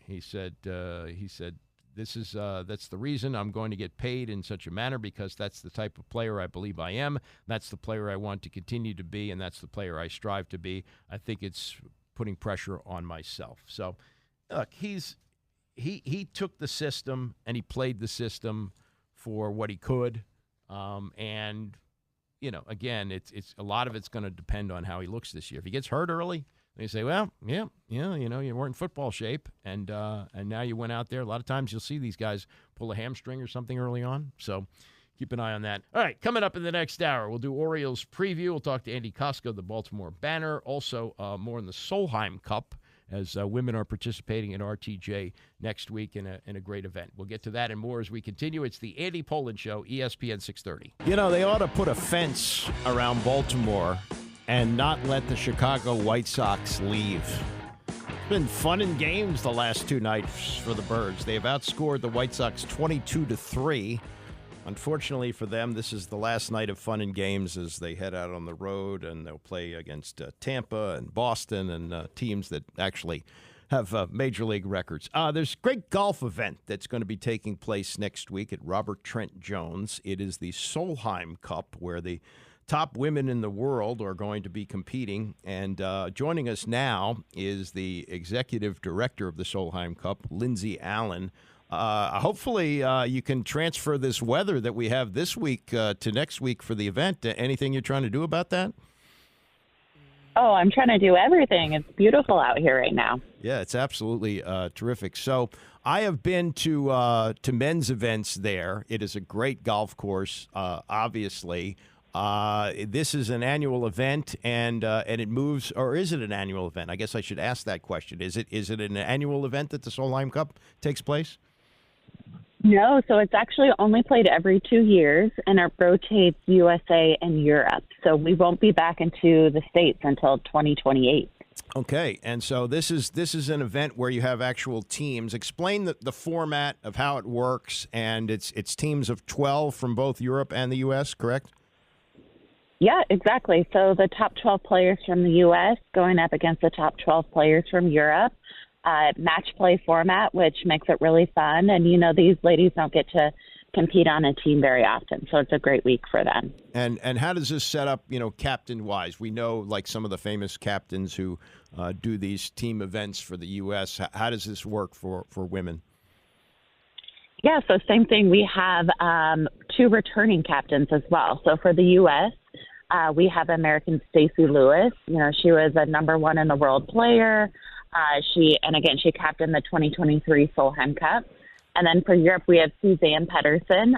he said, "This is that's the reason I'm going to get paid in such a manner, because that's the type of player I believe I am. That's the player I want to continue to be, and that's the player I strive to be. I think it's putting pressure on myself." So, look, he took the system and he played the system for what he could, and again, it's a lot of it's going to depend on how he looks this year. If he gets hurt early, they say, well, you weren't in football shape, and now you went out there. A lot of times you'll see these guys pull a hamstring or something early on, so keep an eye on that. All right, coming up in the next hour, we'll do Orioles preview. We'll talk to Andy Kosko, the Baltimore Banner. Also, more in the Solheim Cup, as women are participating in RTJ next week in a great event. We'll get to that and more as we continue. It's the Andy Pollin Show, ESPN 630. They ought to put a fence around Baltimore and not let the Chicago White Sox leave. It's been fun and games the last two nights for the Birds. They have outscored the White Sox 22-3. Unfortunately for them, this is the last night of fun and games as they head out on the road, and they'll play against Tampa and Boston and teams that actually have major league records. There's a great golf event that's going to be taking place next week at Robert Trent Jones. It is the Solheim Cup, where the top women in the world are going to be competing. And joining us now is the executive director of the Solheim Cup, Lindsay Allen. Hopefully you can transfer this weather that we have this week to next week for the event. Anything you're trying to do about that? Oh, I'm trying to do everything. It's beautiful out here right now. Yeah, it's absolutely terrific. So I have been to men's events there. It is a great golf course, obviously. This is an annual event, and it moves, or is it an annual event? I guess I should ask that question. Is it an annual event that the Solheim Cup takes place? No, so it's actually only played every 2 years, and it rotates USA and Europe. So we won't be back into the States until 2028. Okay, and so this is an event where you have actual teams. Explain the format of how it works, and it's teams of 12 from both Europe and the U.S., correct? Yeah, exactly. So the top 12 players from the U.S. going up against the top 12 players from Europe. Match play format, which makes it really fun. And, these ladies don't get to compete on a team very often, so it's a great week for them. And how does this set up, captain-wise? We know, like, some of the famous captains who do these team events for the U.S. How does this work for women? Yeah, so same thing. We have 2 returning captains as well. So for the U.S., we have American Stacey Lewis. She was a number 1 in the world player. She captained the 2023 Solheim Cup. And then for Europe, we have Suzanne Pedersen,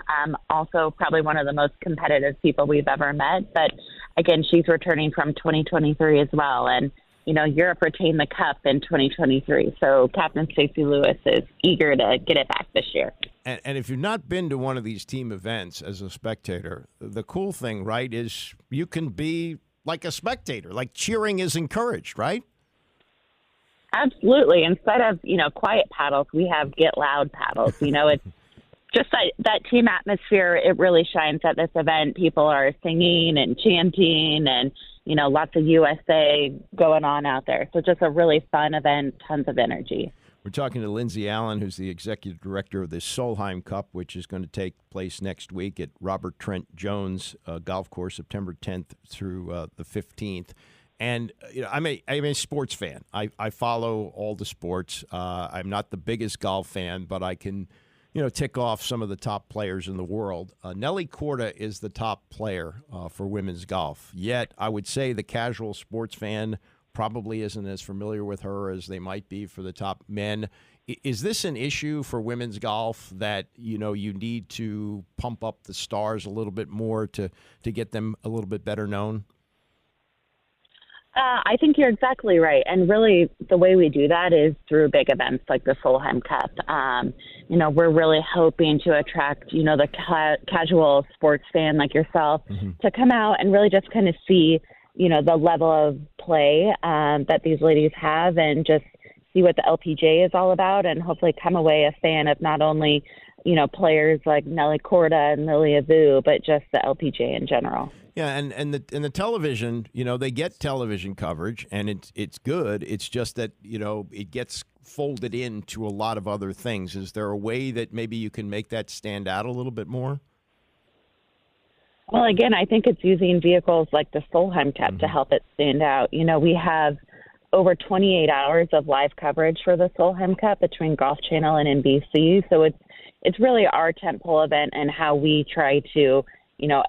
also probably one of the most competitive people we've ever met. But again, she's returning from 2023 as well. And, Europe retained the cup in 2023. So Captain Stacey Lewis is eager to get it back this year. And if you've not been to one of these team events as a spectator, the cool thing, right, is you can be like a spectator, like cheering is encouraged, right? Absolutely. Instead of, quiet paddles, we have get loud paddles. It's just that team atmosphere. It really shines at this event. People are singing and chanting and, lots of USA going on out there. So just a really fun event, tons of energy. We're talking to Lindsay Allen, who's the executive director of the Solheim Cup, which is going to take place next week at Robert Trent Jones Golf Course, September 10th through the 15th. And I'm a sports fan. I follow all the sports. I'm not the biggest golf fan, but I can, tick off some of the top players in the world. Nelly Korda is the top player for women's golf. Yet I would say the casual sports fan probably isn't as familiar with her as they might be for the top men. Is this an issue for women's golf that, you need to pump up the stars a little bit more to get them a little bit better known? I think you're exactly right. And really the way we do that is through big events like the Solheim Cup. We're really hoping to attract, the casual sports fan like yourself to come out and really just kind of see, the level of play that these ladies have and just see what the LPGA is all about and hopefully come away a fan of not only, players like Nelly Korda and Lilia Vu, but just the LPGA in general. Yeah, and the television, they get television coverage, and it's good. It's just that, it gets folded into a lot of other things. Is there a way that maybe you can make that stand out a little bit more? Well, again, I think it's using vehicles like the Solheim Cup to help it stand out. We have over 28 hours of live coverage for the Solheim Cup between Golf Channel and NBC. So it's really our tentpole event and how we try to,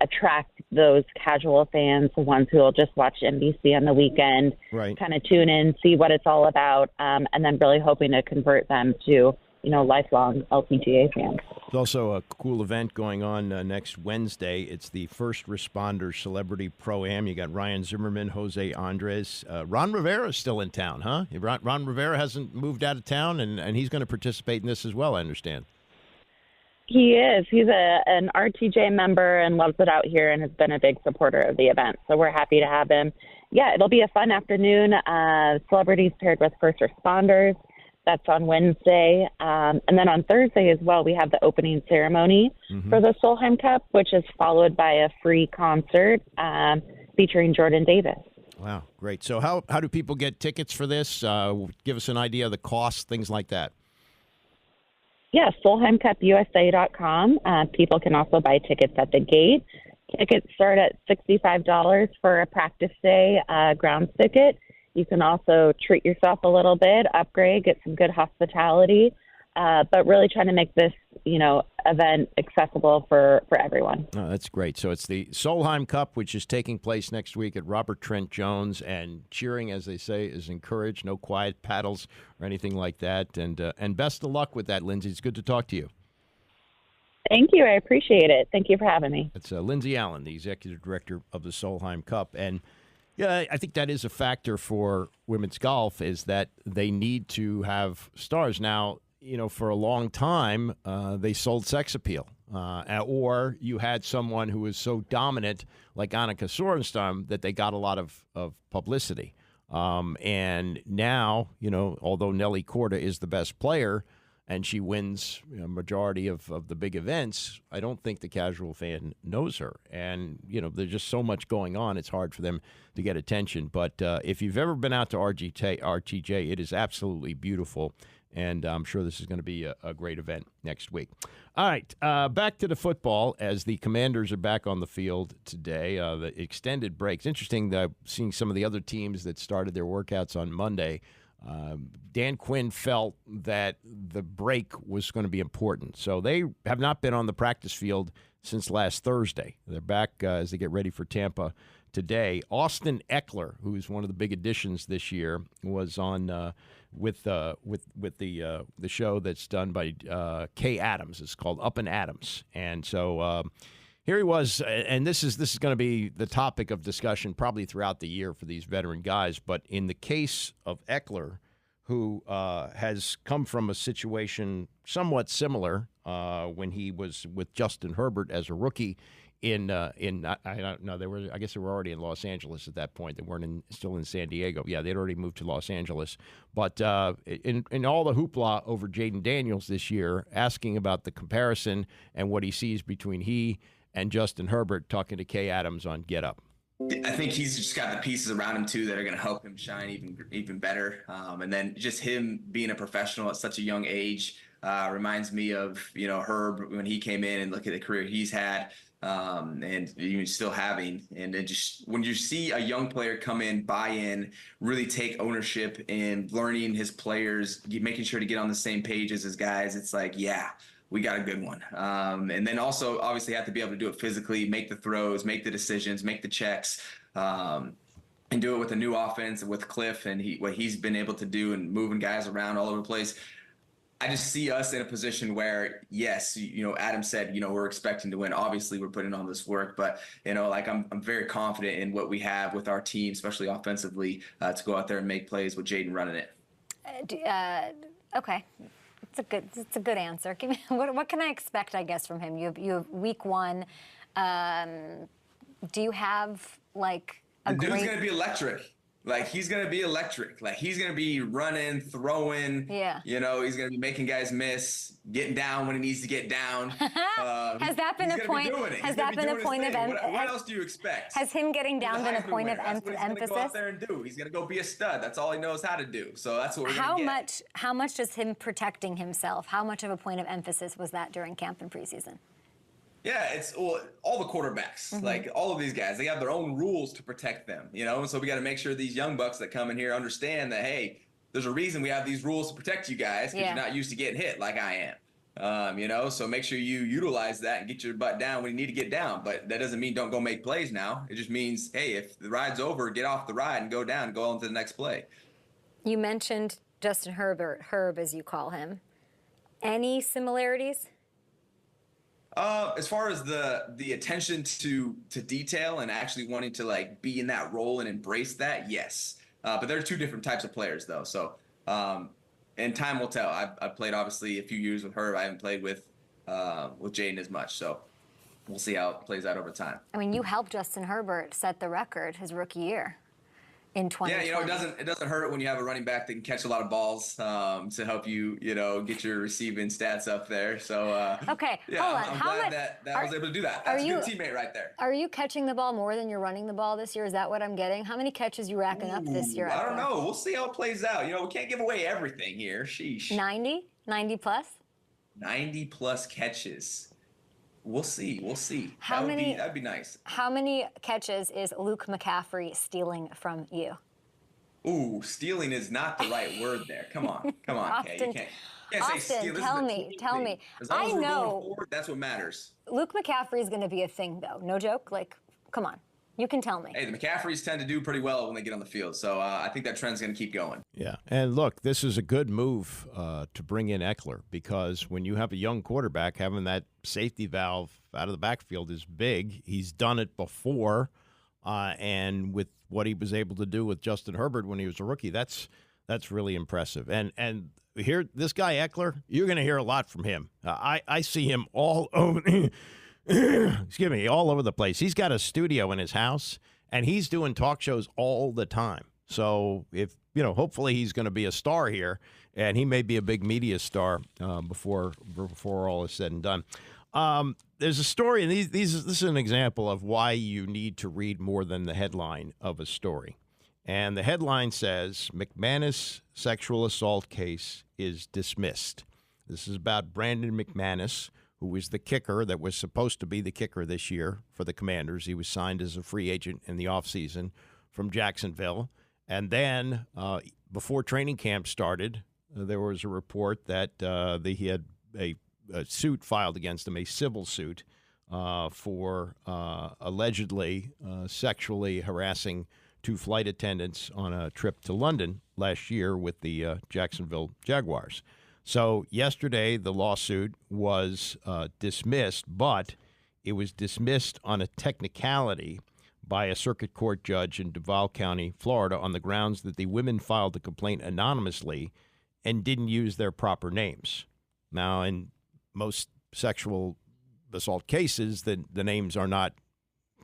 attract those casual fans, the ones who will just watch NBC on the weekend, right, kind of tune in, see what it's all about, and then really hoping to convert them to, lifelong LPGA fans. There's also a cool event going on next Wednesday. It's the First Responders Celebrity Pro-Am. You got Ryan Zimmerman, Jose Andres. Ron Rivera's still in town, huh? Ron Rivera hasn't moved out of town, and he's going to participate in this as well, I understand. He is. He's an RTJ member and loves it out here and has been a big supporter of the event. So we're happy to have him. Yeah, it'll be a fun afternoon. Celebrities paired with first responders. That's on Wednesday. And then on Thursday as well, we have the opening ceremony for the Solheim Cup, which is followed by a free concert featuring Jayden Daniels. Wow, great. So how do people get tickets for this? Give us an idea of the cost, things like that. Yeah, SolheimCupUSA.com. People can also buy tickets at the gate. Tickets start at $65 for a practice day grounds ticket. You can also treat yourself a little bit, upgrade, get some good hospitality, but really trying to make this, event accessible for everyone. Oh, that's great. So it's the Solheim Cup, which is taking place next week at Robert Trent Jones, and cheering, as they say, is encouraged. No quiet paddles or anything like that. And best of luck with that, Lindsay. It's good to talk to you. Thank you. I appreciate it. Thank you for having me. It's Lindsay Allen, the executive director of the Solheim Cup. And yeah, I think that is a factor for women's golf, is that they need to have stars. Now, for a long time, they sold sex appeal. Or you had someone who was so dominant, like Annika Sorenstam, that they got a lot of publicity. And now, although Nelly Korda is the best player, and she wins a majority of the big events, I don't think the casual fan knows her. And, there's just so much going on, it's hard for them to get attention. But if you've ever been out to RTJ, it is absolutely beautiful. And I'm sure this is going to be a great event next week. All right, back to the football as the Commanders are back on the field today. The extended breaks. Interesting seeing some of the other teams that started their workouts on Monday. Dan Quinn felt that the break was going to be important. So they have not been on the practice field since last Thursday. They're back as they get ready for Tampa today. Austin Ekeler, who's one of the big additions this year, was on with the show that's done by Kay Adams. It's called Up and Adams. And so here he was, and this is going to be the topic of discussion probably throughout the year for these veteran guys. But in the case of Ekeler, who has come from a situation somewhat similar when he was with Justin Herbert as a rookie I don't know, I guess they were already in Los Angeles at that point. They weren't still in San Diego. Yeah, they'd already moved to Los Angeles. But in all the hoopla over Jayden Daniels this year, asking about the comparison and what he sees between he and Justin Herbert, talking to Kay Adams on Get Up. I think he's just got the pieces around him, too, that are going to help him shine even better. And then just him being a professional at such a young age reminds me of, Herb when he came in, and look at the career he's had. And even still having, and then just when you see a young player come in, buy in, really take ownership in learning his players, making sure to get on the same page as his guys, it's like, yeah, we got a good one. And then also obviously have to be able to do it physically, make the throws, make the decisions, make the checks, and do it with a new offense with Cliff and what he's been able to do and moving guys around all over the place. I just see us in a position where, yes, Adam said, we're expecting to win. Obviously, we're putting on this work, but, I'm very confident in what we have with our team, especially offensively, to go out there and make plays with Jayden running it. Okay. It's a good answer. Give me, what can I expect, I guess, from him? You have week one. Do you have, the dude's going to be electric. Like, he's going to be electric. Like, he's going to be running, throwing. Yeah. You know, he's going to be making guys miss, getting down when he needs to get down. Has that been a point? Has that been a point of emphasis? What else do you expect? Has him getting down been a point of emphasis? That's what he's going to go out there and do. He's going to go be a stud. That's all he knows how to do. So that's what we're going to get. How much does him protecting himself, how much of a point of emphasis was that during camp and preseason? Yeah, it's all the quarterbacks, like all of these guys, they have their own rules to protect them, you know? And so we got to make sure these young bucks that come in here understand that, hey, there's a reason we have these rules to protect you guys, because you're not used to getting hit like I am. You know, so make sure you utilize that and get your butt down when you need to get down. But that doesn't mean don't go make plays now. It just means, hey, if the ride's over, get off the ride and go down and go on to the next play. You mentioned Justin Herbert, Herb as you call him. Any similarities? As far as the attention to detail and actually wanting to like be in that role and embrace that, yes. But there are two different types of players though. So, and time will tell. I've played obviously a few years with her. I haven't played with Jayden as much. So we'll see how it plays out over time. I mean, you helped Justin Herbert set the record his rookie year in 2020. Yeah, you know, it doesn't hurt when you have a running back that can catch a lot of balls to help you, you know, get your receiving stats up there. So okay, yeah, hold on. I'm glad that I was able to do that. That's a good teammate right there. Are you catching the ball more than you're running the ball this year? Is that what I'm getting? How many catches you racking up this year? I don't know. We'll see how it plays out. You know, we can't give away everything here. Sheesh. 90 plus? 90 plus catches. We'll see. That'd be nice. How many catches is Luke McCaffrey stealing from you? Ooh, stealing is not the right word there. Come on, Kay. You can't Austin, say steal. tell me. As long as we're going forward, that's what matters. Luke McCaffrey is going to be a thing, though. No joke. Like, come on. You can tell me. Hey, the McCaffreys tend to do pretty well when they get on the field, so I think that trend's going to keep going. Yeah, and look, this is a good move to bring in Ekeler, because when you have a young quarterback, having that safety valve out of the backfield is big. He's done it before, and with what he was able to do with Justin Herbert when he was a rookie, that's really impressive. And here, this guy Ekeler, you're going to hear a lot from him. I see him all over. Excuse me, all over the place. He's got a studio in his house, and he's doing talk shows all the time. So hopefully he's going to be a star here, and he may be a big media star before all is said and done. There's a story, and this is an example of why you need to read more than the headline of a story. And the headline says, McManus sexual assault case is dismissed. This is about Brandon McManus, who was the kicker that was supposed to be the kicker this year for the Commanders. He was signed as a free agent in the offseason from Jacksonville. And then before training camp started, there was a report that he had a suit filed against him, a civil suit for allegedly sexually harassing two flight attendants on a trip to London last year with the Jacksonville Jaguars. So yesterday, the lawsuit was dismissed, but it was dismissed on a technicality by a circuit court judge in Duval County, Florida, on the grounds that the women filed the complaint anonymously and didn't use their proper names. Now, in most sexual assault cases, the names are not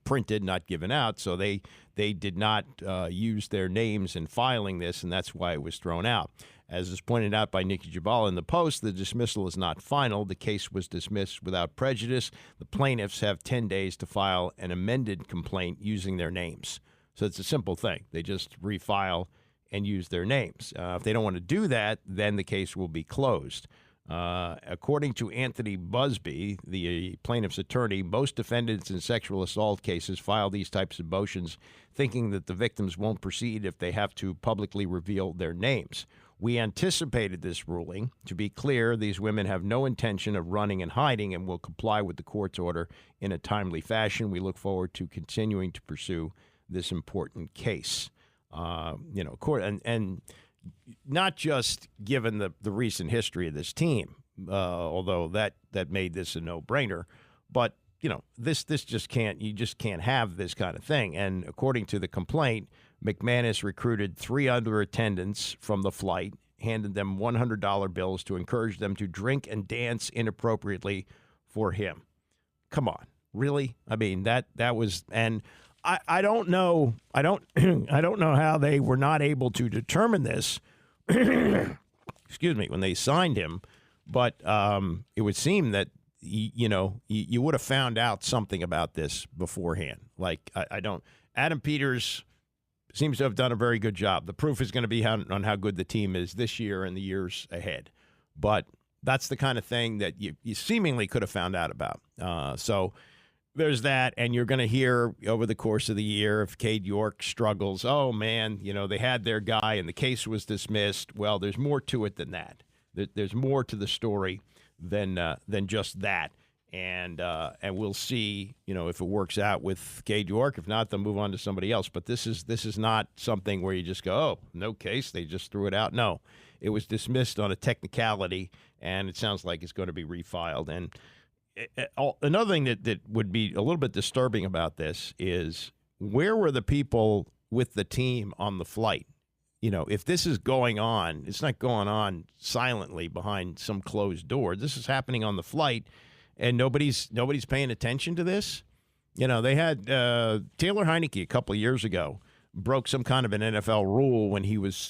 printed, not given out, so they did not use their names in filing this, and that's why it was thrown out. As is pointed out by Nikki Jabal in the Post, the dismissal is not final. The case was dismissed without prejudice. The plaintiffs have 10 days to file an amended complaint using their names. So it's a simple thing. They just refile and use their names. If they don't want to do that, then the case will be closed. According to Anthony Busby, the plaintiff's attorney, most defendants in sexual assault cases file these types of motions thinking that the victims won't proceed if they have to publicly reveal their names. We anticipated this ruling. To be clear, these women have no intention of running and hiding and will comply with the court's order in a timely fashion. We look forward to continuing to pursue this important case. And not just given the recent history of this team, although that made this a no-brainer, but this just can't have this kind of thing. And according to the complaint, McManus recruited 3 other attendants from the flight, handed them $100 bills to encourage them to drink and dance inappropriately for him. Come on, really? I mean, that was, and I don't know. I don't know how they were not able to determine this. Excuse me, when they signed him, but it would seem that you would have found out something about this beforehand. Like I don't. Adam Peters seems to have done a very good job. The proof is going to be on how good the team is this year and the years ahead. But that's the kind of thing that you seemingly could have found out about. So there's that, and you're going to hear over the course of the year if Cade York struggles, oh, man, they had their guy and the case was dismissed. Well, there's more to it than that. There's more to the story than just that. And we'll see, if it works out with Cade York. If not, they'll move on to somebody else. But this is not something where you just go, oh, no case, they just threw it out. No, it was dismissed on a technicality, and it sounds like it's going to be refiled. And another thing that would be a little bit disturbing about this is where were the people with the team on the flight? If this is going on, it's not going on silently behind some closed door. This is happening on the flight. And nobody's paying attention to this. They had Taylor Heineke a couple of years ago broke some kind of an NFL rule when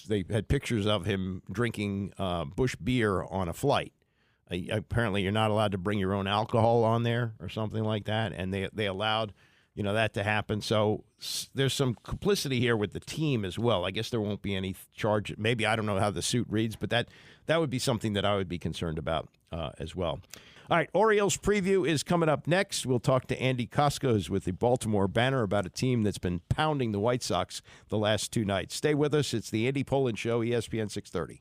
they had pictures of him drinking Busch beer on a flight. Apparently, you're not allowed to bring your own alcohol on there or something like that, and they allowed that to happen. So there's some complicity here with the team as well. I guess there won't be any charge. Maybe I don't know how the suit reads, but that would be something that I would be concerned about as well. All right, Orioles preview is coming up next. We'll talk to Andy Koskos with the Baltimore Banner about a team that's been pounding the White Sox the last two nights. Stay with us. It's the Andy Pollin Show, ESPN 630.